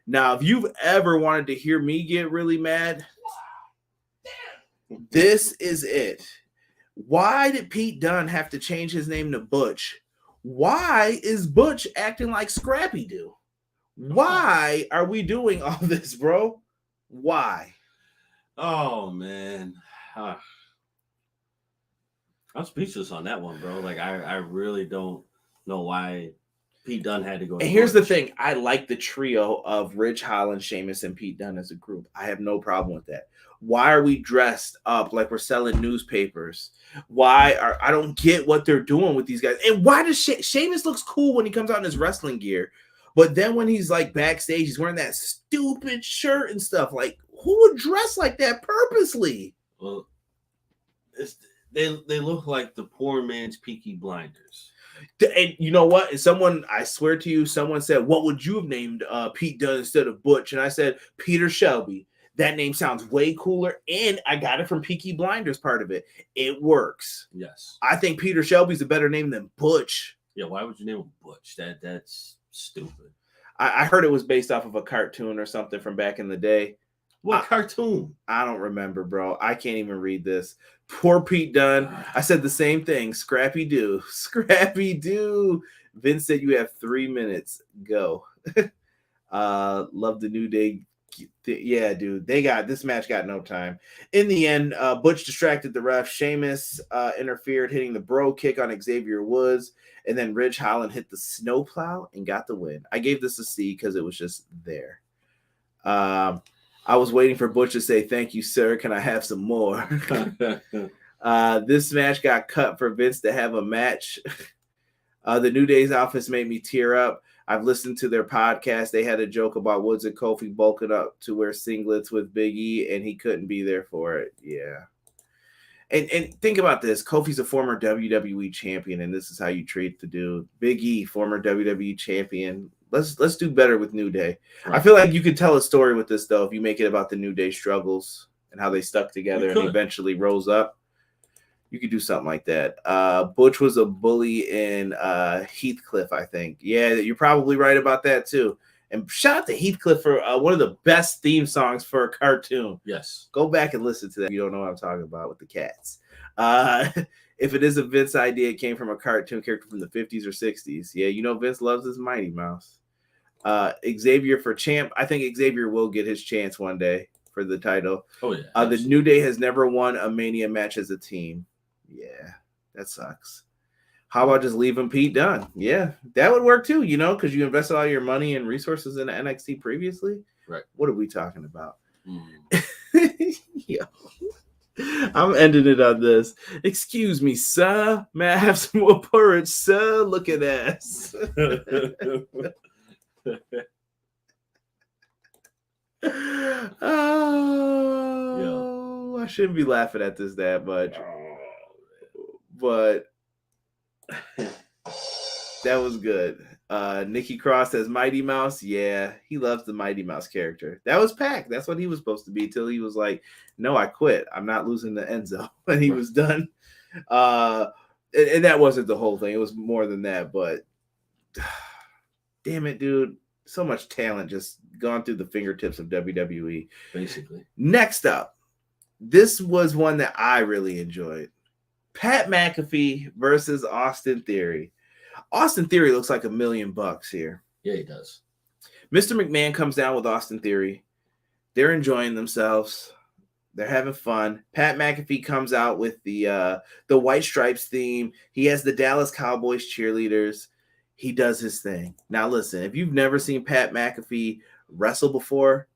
Now, if you've ever wanted to hear me get really mad, this is it. Why did Pete Dunne have to change his name to Butch? Why is Butch acting like Scrappy Doo? Why are we doing all this, bro? Why? Oh, man. I'm speechless on that one, bro. Like, I really don't know why Pete Dunne had to go. And here's the thing. I like the trio of Rich Holland, Sheamus, and Pete Dunne as a group. I have no problem with that. Why are we dressed up like we're selling newspapers? I don't get what they're doing with these guys. And why does Sheamus looks cool when he comes out in his wrestling gear, but then when he's like backstage, he's wearing that stupid shirt and stuff. Like, who would dress like that purposely? Well, they look like the poor man's Peaky Blinders. And you know what? And I swear to you, someone said, what would you have named Pete Dunne instead of Butch? And I said, Peter Shelby. That name sounds way cooler. And I got it from Peaky Blinders part of it. It works. Yes. I think Peter Shelby's a better name than Butch. Yeah, why would you name him Butch? That's stupid. I heard it was based off of a cartoon or something from back in the day. What cartoon? I don't remember, bro. I can't even read this. Poor Pete Dunne. I said the same thing. Scrappy Doo. Scrappy Doo. Vince said you have 3 minutes. Go. Love the New Day. Yeah, dude. This match got no time. In the end, Butch distracted the ref. Sheamus interfered, hitting the bro kick on Xavier Woods. And then Rich Holland hit the snowplow and got the win. I gave this a C because it was just there. I was waiting for Butch to say, thank you, sir. Can I have some more? This match got cut for Vince to have a match. The New Day's office made me tear up. I've listened to their podcast. They had a joke about Woods and Kofi bulking up to wear singlets with Big E, and he couldn't be there for it. Yeah. And think about this. Kofi's a former WWE champion, and this is how you treat the dude. Big E, former WWE champion. Let's do better with New Day. Right. I feel like you could tell a story with this, though, if you make it about the New Day struggles and how they stuck together and eventually rose up. You could do something like that. Butch was a bully in Heathcliff, I think. Yeah, you're probably right about that, too. And shout out to Heathcliff for one of the best theme songs for a cartoon. Yes. Go back and listen to that if you don't know what I'm talking about with the cats. If it is a Vince idea, it came from a cartoon character from the 50s or 60s. Yeah, you know Vince loves his Mighty Mouse. Xavier for champ. I think Xavier will get his chance one day for the title. Oh, yeah. The New Day has never won a Mania match as a team. Yeah, that sucks. How about just leaving Pete Dunne? Yeah, that would work too, because you invested all your money and resources in NXT previously. Right. What are we talking about? Yo. I'm ending it on this. Excuse me, sir. May I have some more porridge, sir? Look at us. Oh, yeah. I shouldn't be laughing at this that much. But that was good. Nikki Cross as Mighty Mouse. Yeah, he loves the Mighty Mouse character. That was Pac. That's what he was supposed to be till he was like, no, I quit. I'm not losing the Enzo. And he was done. And that wasn't the whole thing. It was more than that. But damn it, dude. So much talent just gone through the fingertips of WWE. Basically. Next up, this was one that I really enjoyed. Pat McAfee versus Austin Theory. Austin Theory looks like $1 million here. Yeah, he does. Mr. McMahon comes down with Austin Theory. They're enjoying themselves. They're having fun. Pat McAfee comes out with the White Stripes theme. He has the Dallas Cowboys cheerleaders. He does his thing. Now, listen, if you've never seen Pat McAfee wrestle before,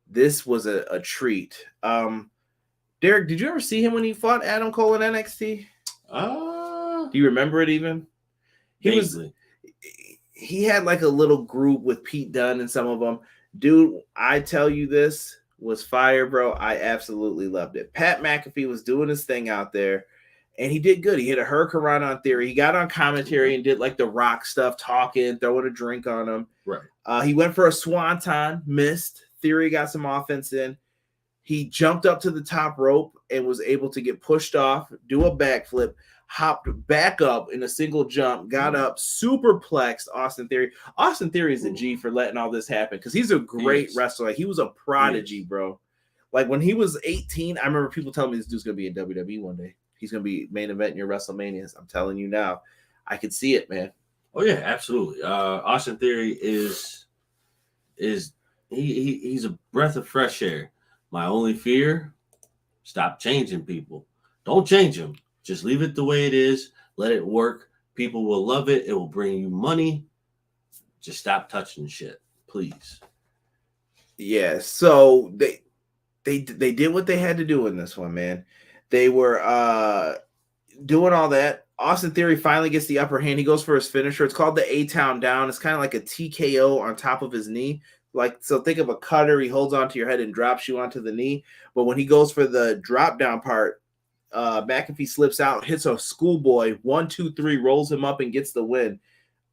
this was a treat. Derek, did you ever see him when he fought Adam Cole in NXT? Do you remember it even? He had like a little group with Pete Dunne and some of them. Dude, I tell you, this was fire, bro. I absolutely loved it. Pat McAfee was doing his thing out there, and he did good. He hit a hurricane on Theory. He got on commentary and did like the Rock stuff, talking, throwing a drink on him. Right. He went for a swanton, missed. Theory got some offense in. He jumped up to the top rope and was able to get pushed off, do a backflip, hopped back up in a single jump, got up, superplexed Austin Theory. Austin Theory is a G for letting all this happen because he's a great wrestler. Like, he was a prodigy, bro. Like, when he was 18, I remember people telling me this dude's going to be in WWE one day. He's going to be main event in your WrestleManias. I'm telling you now. I could see it, man. Oh, yeah, absolutely. Austin Theory he's a breath of fresh air. My only fear, stop changing people. Don't change them. Just leave it the way it is. Let it work. People will love it. It will bring you money. Just stop touching shit, please. Yeah, so they did what they had to do in this one, man. They were doing all that. Austin Theory finally gets the upper hand. He goes for his finisher. It's called the A-Town Down. It's kind of like a TKO on top of his knee. Like, so think of a cutter. He holds onto your head and drops you onto the knee. But when he goes for the drop down part, McAfee slips out, hits a schoolboy, 1, 2, 3, rolls him up and gets the win.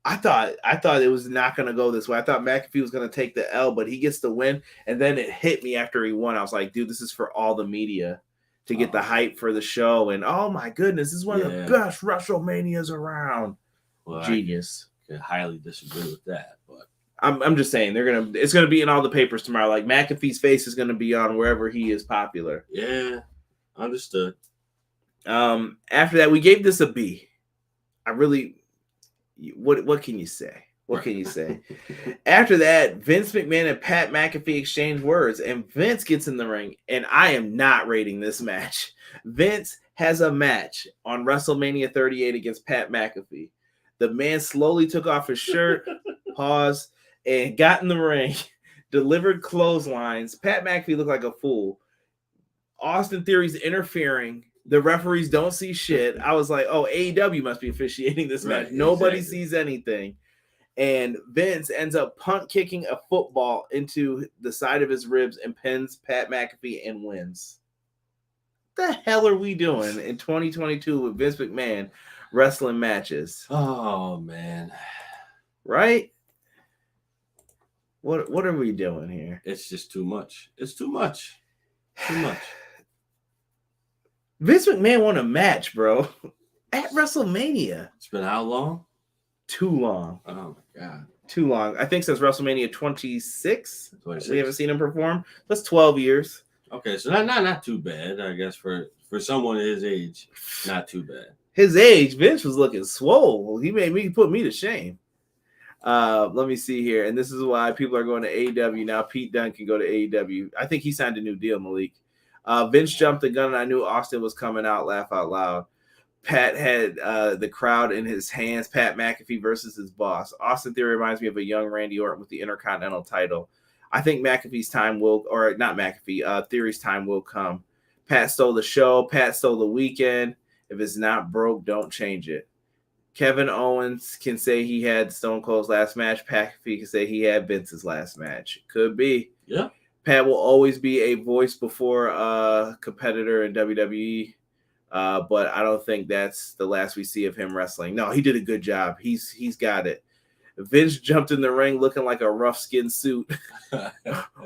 I thought it was not going to go this way. I thought McAfee was going to take the L, but he gets the win. And then it hit me after he won. I was like, dude, this is for all the media to get the hype for the show. And oh my goodness, this is one of the best WrestleManias around. Well, genius. I highly disagree with that, but I'm just saying it's gonna be in all the papers tomorrow. Like, McAfee's face is gonna be on wherever he is popular. Yeah, understood. After that, we gave this a B. What can you say? What can you say? After that, Vince McMahon and Pat McAfee exchange words, and Vince gets in the ring, and I am not rating this match. Vince has a match on WrestleMania 38 against Pat McAfee. The man slowly took off his shirt, paused, and got in the ring, delivered clotheslines. Pat McAfee looked like a fool. Austin Theory's interfering. The referees don't see shit. I was like, oh, AEW must be officiating this match. Right, Nobody sees anything. And Vince ends up punt kicking a football into the side of his ribs and pins Pat McAfee and wins. What the hell are we doing in 2022 with Vince McMahon wrestling matches? Oh, man. Right? What are we doing here? It's just too much. It's too much. Too much. Vince McMahon won a match, bro, at WrestleMania. It's been how long? Too long. Oh, my God. Too long. I think since WrestleMania 26. 26. We haven't seen him perform. That's 12 years. Okay, so not too bad, I guess, for someone his age. Not too bad. His age, Vince was looking swole. He put me to shame. Let me see here. And this is why people are going to AEW now. Pete Dunne can go to AEW. I think he signed a new deal, Malik. Vince jumped the gun, and I knew Austin was coming out. Laugh out loud. Pat had the crowd in his hands. Pat McAfee versus his boss. Austin Theory reminds me of a young Randy Orton with the Intercontinental title. I think McAfee's time will, or not McAfee, Theory's time will come. Pat stole the show. Pat stole the weekend. If it's not broke, don't change it. Kevin Owens can say he had Stone Cold's last match. McAfee can say he had Vince's last match. Could be. Yeah. Pat will always be a voice before a competitor in WWE, but I don't think that's the last we see of him wrestling. No, he did a good job. He's got it. Vince jumped in the ring looking like a rough skin suit.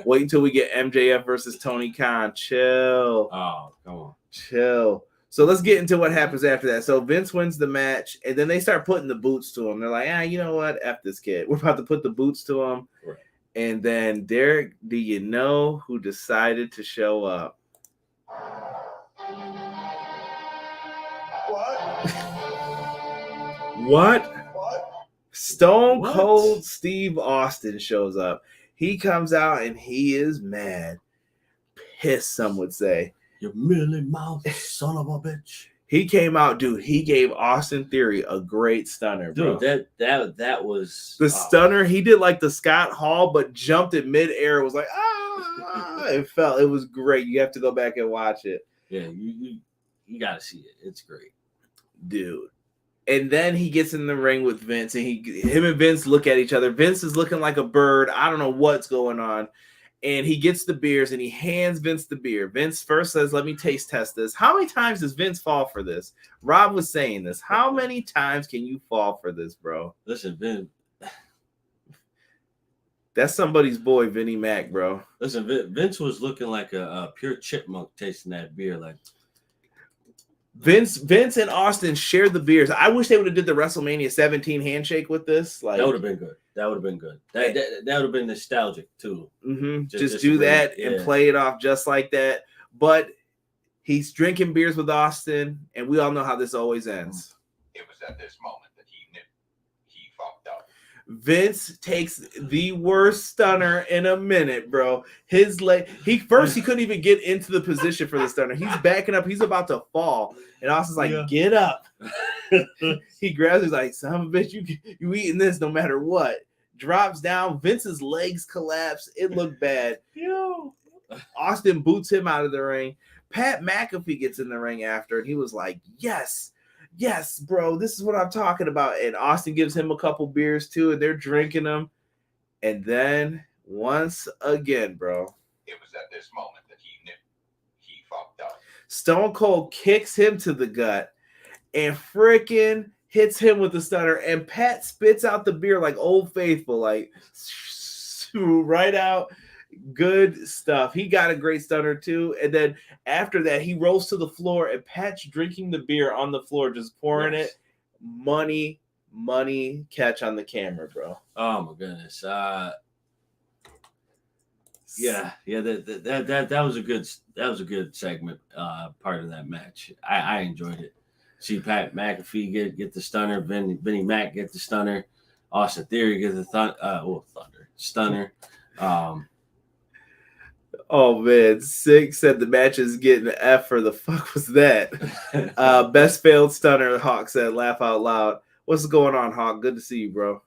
Wait until we get MJF versus Tony Khan. Chill. Oh, come on. Chill. So let's get into what happens after that. So Vince wins the match, and then they start putting the boots to him. They're like, you know what? F this kid. We're about to put the boots to him. Right. And then, Derek, do you know who decided to show up? What? What? What? Stone What? Cold Steve Austin shows up. He comes out and he is mad. Pissed, some would say. You mealy mouth son of a bitch. He came out, dude. He gave Austin Theory a great stunner, bro. Dude, that was the stunner. He did like the Scott Hall, but jumped in midair. It was like, it fell. It was great. You have to go back and watch it. Yeah, you got to see it. It's great. Dude. And then he gets in the ring with Vince, and him and Vince look at each other. Vince is looking like a bird. I don't know what's going on. And he gets the beers, and he hands Vince the beer. Vince first says, let me taste test this. How many times does Vince fall for this? Rob was saying this. How many times can you fall for this, bro? Listen, Vince. That's somebody's boy, Vinnie Mac, bro. Listen, Vince was looking like a pure chipmunk tasting that beer. Like Vince and Austin shared the beers. I wish they would have did the WrestleMania 17 handshake with this. Like that would have been good. That would have been good. That would have been nostalgic too. Mm-hmm. Just do that and play it off just like that. But he's drinking beers with Austin, and we all know how this always ends. It was at this moment that he knew he fucked up. Vince takes the worst stunner in a minute, bro. His leg. He couldn't even get into the position for the stunner. He's backing up. He's about to fall, and Austin's like, "Get up." He grabs. He's like, "Son of a bitch, you eating this no matter what." Drops down. Vince's legs collapse. It looked bad. Yo. Austin boots him out of the ring. Pat McAfee gets in the ring after, and he was like, "Yes, bro, this is what I'm talking about." And Austin gives him a couple beers too, and they're drinking them. And then once again, bro, it was at this moment that he knew he fucked up. Stone Cold kicks him to the gut and freaking hits him with the stunner. And Pat spits out the beer like Old Faithful, like right out. Good stuff. He got a great stunner too. And then after that, he rolls to the floor, and Pat's drinking the beer on the floor, just pouring it. Money catch on the camera, bro. Oh my goodness. Yeah. That was a good segment. Part of that match. I enjoyed it. See Pat McAfee get the stunner. Vinnie Mac get the stunner. Austin Theory get the stunner. Oh man, Six said the match is getting an F for the fuck was that? Best failed stunner, Hawk said, laugh out loud. What's going on, Hawk? Good to see you, bro.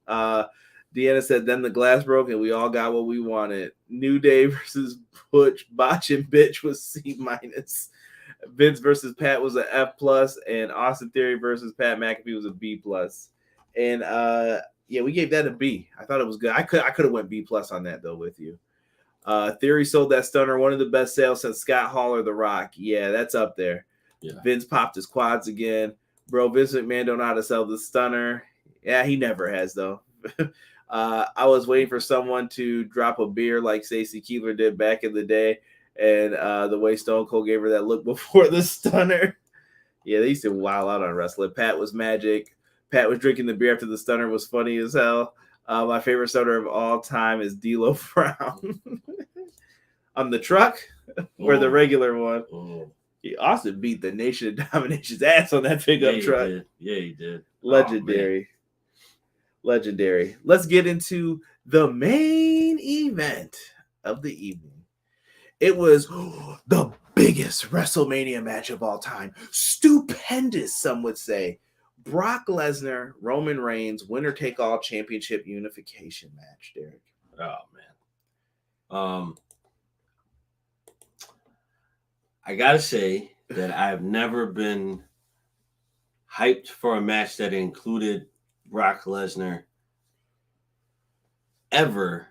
Deanna said, then the glass broke and we all got what we wanted. New Day versus Butch, Botch and Bitch was C-. Vince versus Pat was an F+, and Austin Theory versus Pat McAfee was a B+. And we gave that a B. I thought it was good. I could have went B+ on that though with you. Theory sold that stunner, one of the best sales since Scott Hall or The Rock. Yeah, that's up there. Yeah. Vince popped his quads again. Bro, Vince McMahon don't know how to sell the stunner. Yeah, he never has, though. I was waiting for someone to drop a beer like Stacey Keebler did back in the day, and the way Stone Cold gave her that look before the stunner. Yeah, they used to wild out on wrestling. Pat was magic. Pat was drinking the beer after the stunner was funny as hell. My favorite stunner of all time is D'Lo Brown. On the truck or the regular one. He also beat the Nation of Domination's ass on that pickup truck. He did. Legendary. Legendary. Let's get into the main event of the evening. It was the biggest WrestleMania match of all time. Stupendous, some would say. Brock Lesnar, Roman Reigns, winner-take-all championship unification match, Derek. Oh, man. I got to say that I've never been hyped for a match that included Brock Lesnar ever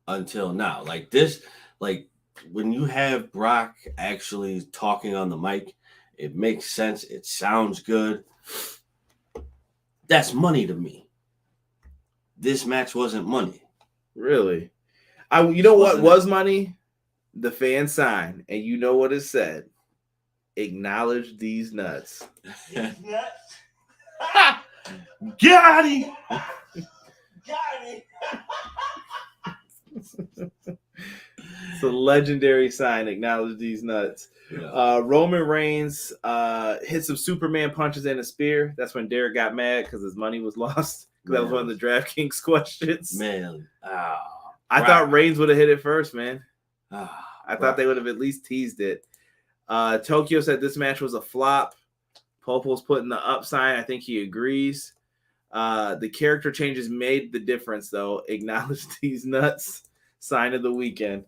until now. Like this, like when you have Brock actually talking on the mic, it makes sense. It sounds good. That's money to me. This match wasn't money. Really? You know what was money? The fan sign. And you know what it said? Acknowledge these nuts. Got him! It's a legendary sign. Acknowledge these nuts. Yeah. Roman Reigns hit some Superman punches and a spear. That's when Derek got mad because his money was lost. That was one of the DraftKings questions. Man, I thought Reigns would have hit it first, man. I thought they would have at least teased it. Tokyo said this match was a flop. Popo's putting the up sign. I think he agrees. The character changes made the difference, though. Acknowledge these nuts. Sign of the weekend.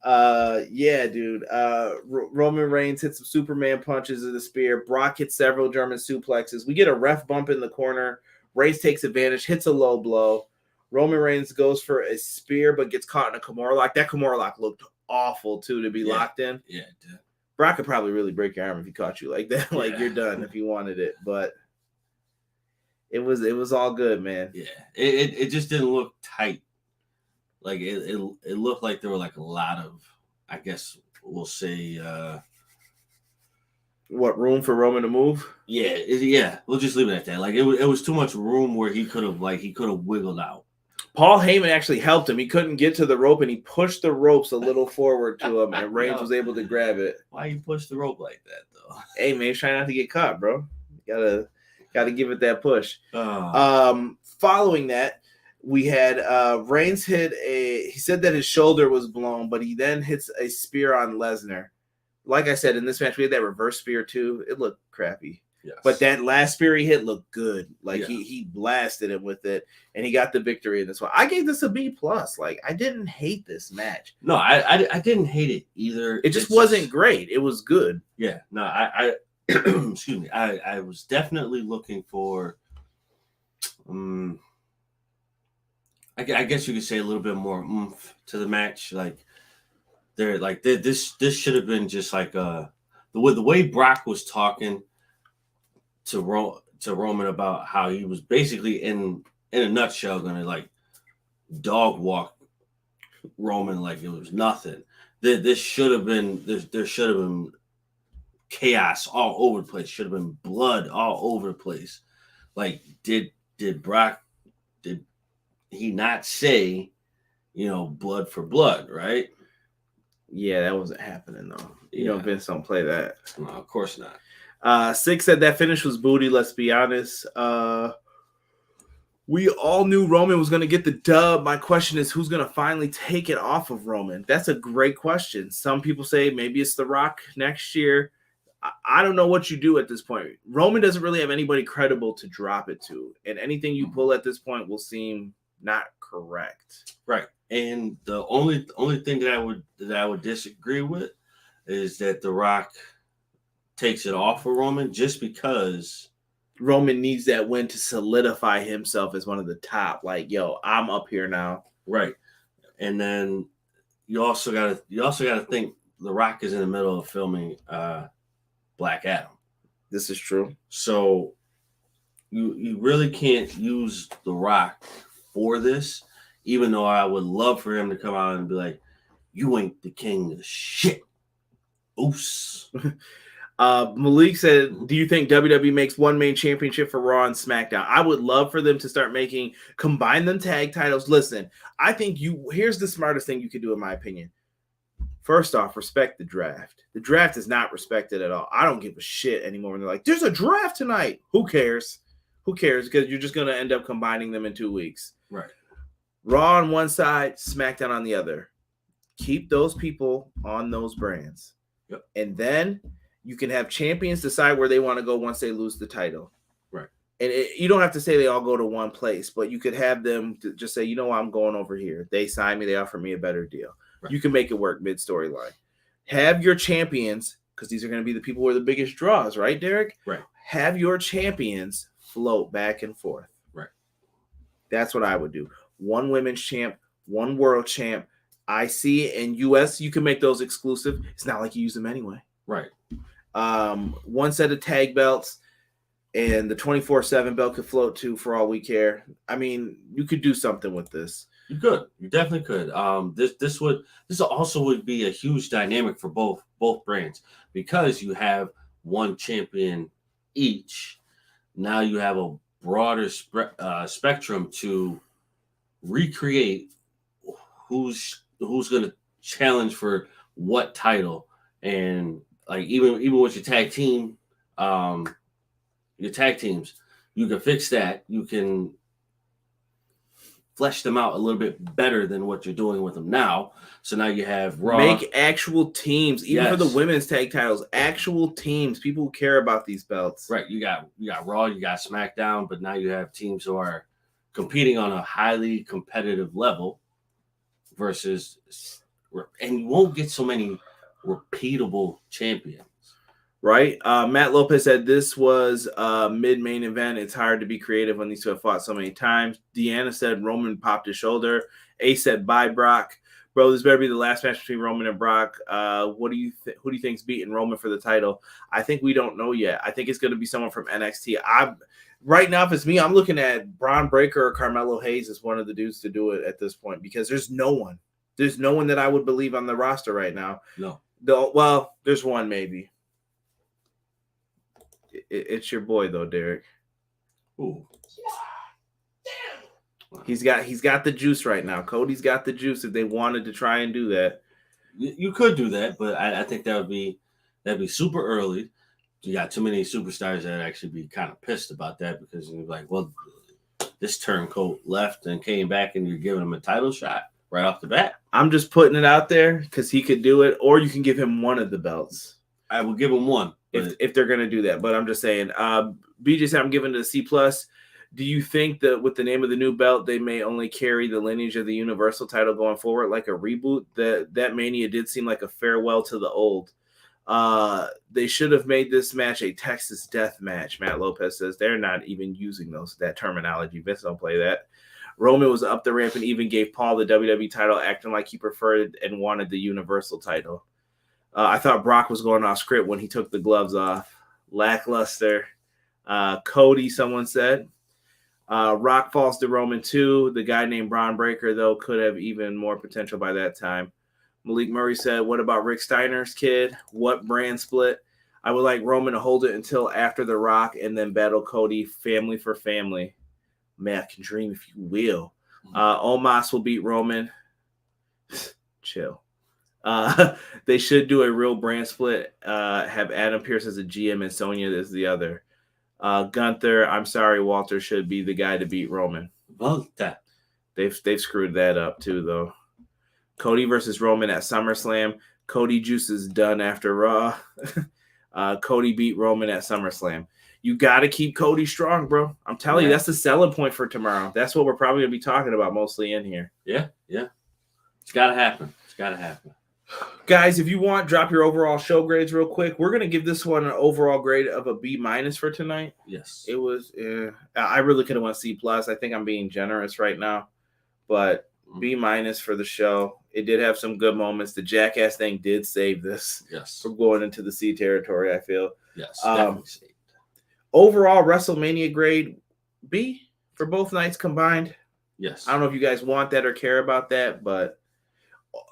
Yeah, dude. Roman Reigns hits some Superman punches in the spear. Brock hits several German suplexes. We get a ref bump in the corner. Reigns takes advantage, hits a low blow. Roman Reigns goes for a spear, but gets caught in a Kimura lock. That Kimura lock looked awful, too, to be locked in. Yeah, it did. Brock could probably really break your arm if he caught you like that. Like, you're done if you wanted it. But it was all good, man. Yeah, it just didn't look tight. Like, it looked like there were, like, a lot of, I guess we'll say... what, room for Roman to move? Yeah, we'll just leave it at that. Like, it was too much room where he could have wiggled out. Paul Heyman actually helped him. He couldn't get to the rope, and he pushed the ropes a little forward to him, and Reigns was able to grab it. Why you push the rope like that, though? Hey, man, he's trying not to get caught, bro. You gotta give it that push. Following that, we had Reigns he said that his shoulder was blown, but he then hits a spear on Lesnar. Like I said, in this match, we had that reverse spear, too. It looked crappy. Yes. But that last spear he hit looked good. Like he blasted him with it, and he got the victory in this one. I gave this a B+. Like, I didn't hate this match. No, I didn't hate it either. It just wasn't great. It was good. Yeah. No, I excuse me. I was definitely looking for I guess you could say a little bit more oomph to the match. This should have been just like the way Brock was talking to Roman about how he was basically in a nutshell gonna like dog walk Roman like it was nothing. This should have been there should have been chaos all over the place. Should have been blood all over the place. Like did Brock did he not say, blood for blood, right? Yeah, that wasn't happening though. Vince don't play that. No, of course not. Six said that finish was booty. Let's be honest. We all knew Roman was going to get the dub. My question is, who's going to finally take it off of Roman? That's a great question. Some people say maybe it's The Rock next year. I don't know what you do at this point. Roman doesn't really have anybody credible to drop it to, and anything you pull at this point will seem not correct. Right. And the only thing that I would disagree with is that The Rock takes it off of Roman just because Roman needs that win to solidify himself as one of the top. Like, yo, I'm up here now. Right. And then you also gotta think The Rock is in the middle of filming Black Adam. This is true. So you really can't use The Rock for this, even though I would love for him to come out and be like, you ain't the king of shit. Oops. Malik said, do you think WWE makes one main championship for Raw and SmackDown? I would love for them to combine them tag titles. Listen, I think here's the smartest thing you could do, in my opinion. First off, respect the draft. The draft is not respected at all. I don't give a shit anymore when they're like, there's a draft tonight. Who cares? Who cares? Because you're just going to end up combining them in 2 weeks. Right. Raw on one side, SmackDown on the other. Keep those people on those brands. Yep. And then you can have champions decide where they want to go once they lose the title. Right. And you don't have to say they all go to one place, but you could have them just say, I'm going over here. They sign me. They offer me a better deal. Right. You can make it work mid-storyline. Have your champions, because these are going to be the people who are the biggest draws, right, Derek? Right. Have your champions float back and forth. Right. That's what I would do. One women's champ, one world champ. IC and US, you can make those exclusive. It's not like you use them anyway. Right. One set of tag belts, and the 24/7 belt could float too, for all we care. I mean, you could do something with this. You could. You definitely could. This also would be a huge dynamic for both brands, because you have one champion each. Now you have a broader spectrum to recreate who's going to challenge for what title. And like even with your tag team, your tag teams, you can fix that. You can flesh them out a little bit better than what you're doing with them now. So now you have Raw. Make actual teams, even for the Yes. women's tag titles, actual teams, people who care about these belts. Right. You got Raw, you got SmackDown, but now you have teams who are competing on a highly competitive level versus, and you won't get so many repeatable champions. Right. Matt Lopez said this was a mid-main event. It's hard to be creative when these two have fought so many times. Deanna said Roman popped his shoulder. Ace said bye, Brock. Bro, this better be the last match between Roman and Brock. Who do you think's beating Roman for the title? I think we don't know yet. I think it's going to be someone from NXT. Right now, if it's me, I'm looking at Braun Breaker or Carmelo Hayes as one of the dudes to do it at this point because there's no one. There's no one that I would believe on the roster right now. No. Well, there's one maybe. It's your boy though, Derek. Ooh. He's got the juice right now. Cody's got the juice. If they wanted to try and do that, You could do that, but I think that'd be super early. You got too many superstars that actually be kind of pissed about that because you're like, well, this turncoat left and came back, and you're giving him a title shot right off the bat. I'm just putting it out there because he could do it, or you can give him one of the belts. I will give him one if they're going to do that. But I'm just saying, BJ said I'm giving it a C+. Do you think that with the name of the new belt, they may only carry the lineage of the Universal title going forward, like a reboot? That Mania did seem like a farewell to the old. They should have made this match a Texas death match. Matt Lopez says they're not even using that terminology. Vince don't play that. Roman was up the ramp and even gave Paul the WWE title, acting like he preferred and wanted the Universal title. I thought Brock was going off script when he took the gloves off. Lackluster. Cody, someone said. Rock falls to Roman too. The guy named Braun Breaker, though, could have even more potential by that time. Malik Murray said, what about Rick Steiner's kid? What brand split? I would like Roman to hold it until after The Rock and then battle Cody family for family. Man, I can dream if you will. Omos will beat Roman. Chill. They should do a real brand split. Have Adam Pearce as a GM and Sonya as the other. Gunther, I'm sorry, Walter should be the guy to beat Roman. Walter. They've screwed that up too, though. Cody versus Roman at SummerSlam. Cody juice is done after Raw. Cody beat Roman at SummerSlam. You got to keep Cody strong, bro. I'm telling you, that's the selling point for tomorrow. That's what we're probably going to be talking about mostly in here. Yeah. It's got to happen. Guys, if you want, drop your overall show grades real quick. We're going to give this one an overall grade of a B- for tonight. Yes. It was, I really could have went C+. I think I'm being generous right now. But B- for the show. It did have some good moments. The Jackass thing did save this. Yes. From going into the C territory, I feel. Yes, definitely saved. Overall, WrestleMania grade B for both nights combined. Yes. I don't know if you guys want that or care about that, but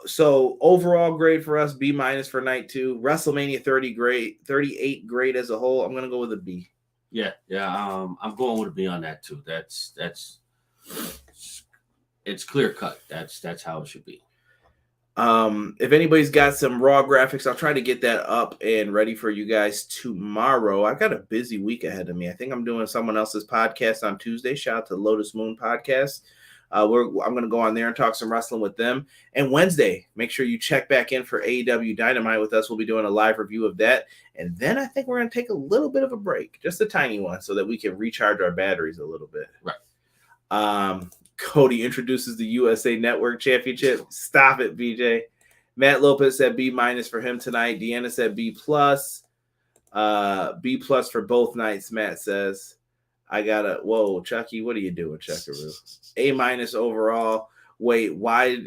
so overall grade for us, B- for night 2. WrestleMania 38 grade as a whole. I'm gonna go with a B. Yeah. I'm going with a B on that too. That's it's clear cut. That's how it should be. If anybody's got some Raw graphics, I'll try to get that up and ready for you guys tomorrow. I've got a busy week ahead of me. I think I'm doing someone else's podcast on Tuesday. Shout out to Lotus Moon Podcast. I'm going to go on there and talk some wrestling with them. And Wednesday, make sure you check back in for AEW Dynamite with us. We'll be doing a live review of that. And then I think we're going to take a little bit of a break, just a tiny one, so that we can recharge our batteries a little bit. Right. Cody introduces the USA Network Championship. Stop it, BJ. Matt Lopez said B- for him tonight. Deanna said B+. B+ for both nights, Matt says. Whoa, Chucky, what are you doing, Chuckaroo? A- overall. Wait, why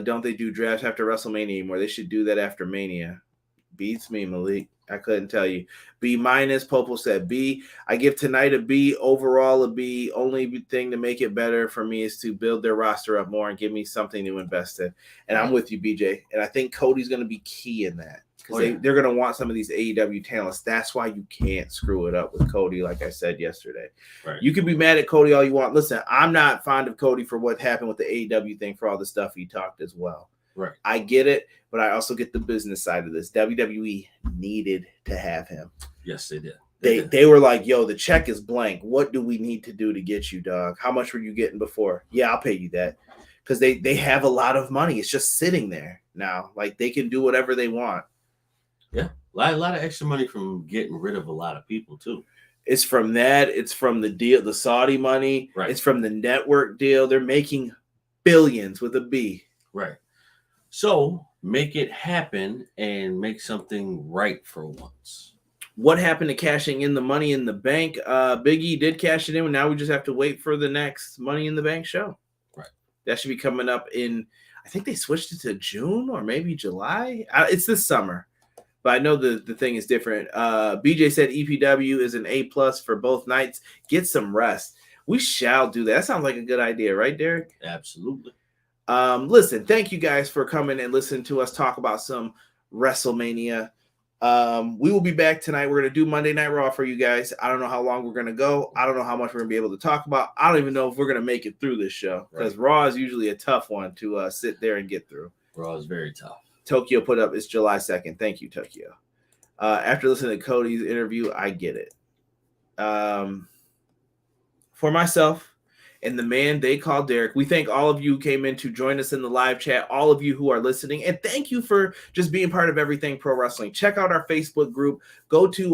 don't they do drafts after WrestleMania anymore? They should do that after Mania. Beats me, Malik. I couldn't tell you. B-. Popo said B. I give tonight a B. Overall a B. Only thing to make it better for me is to build their roster up more and give me something to invest in. And I'm with you, BJ. And I think Cody's going to be key in that. Because they're going to want some of these AEW talents. That's why you can't screw it up with Cody, like I said yesterday. Right. You can be mad at Cody all you want. Listen, I'm not fond of Cody for what happened with the AEW thing, for all the stuff he talked as well. Right. I get it, but I also get the business side of this. WWE needed to have him. Yes, they did. They were like, yo, the check is blank. What do we need to do to get you, dog? How much were you getting before? Yeah, I'll pay you that. Because they have a lot of money. It's just sitting there now. Like, they can do whatever they want. Yeah. A lot of extra money from getting rid of a lot of people, too. It's from that. It's from the deal, the Saudi money. Right. It's from the network deal. They're making billions with a B. Right. So make it happen and make something right for once. What happened to cashing in the Money in the Bank? Big E did cash it in, and now we just have to wait for the next Money in the Bank show. Right. That should be coming up in, I think they switched it to June or maybe July. It's this summer, but I know the thing is different. BJ said EPW is an A+ for both nights. Get some rest. We shall do that. That sounds like a good idea, right, Derek? Absolutely. Listen, thank you guys for coming and listening to us talk about some WrestleMania. We will be back tonight. We're going to do Monday Night Raw for you guys. I don't know how long we're going to go. I don't know how much we're going to be able to talk about. I don't even know if we're going to make it through this show because Raw is usually a tough one to sit there and get through. Raw is very tough. Tokyo put up, it's July 2nd. Thank you, Tokyo. After listening to Cody's interview, I get it. For myself and the man they call Derek, we thank all of you who came in to join us in the live chat, all of you who are listening, and thank you for just being part of Everything Pro Wrestling. Check out our Facebook group. Go to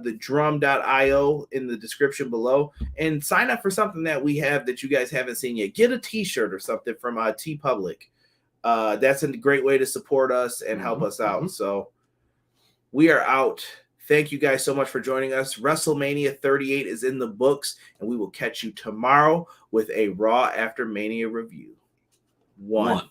thedrum.io in the description below and sign up for something that we have that you guys haven't seen yet. Get a t-shirt or something from TeePublic. That's a great way to support us and help us out. So we are out. Thank you guys so much for joining us. WrestleMania 38 is in the books, and we will catch you tomorrow with a Raw After Mania review. One.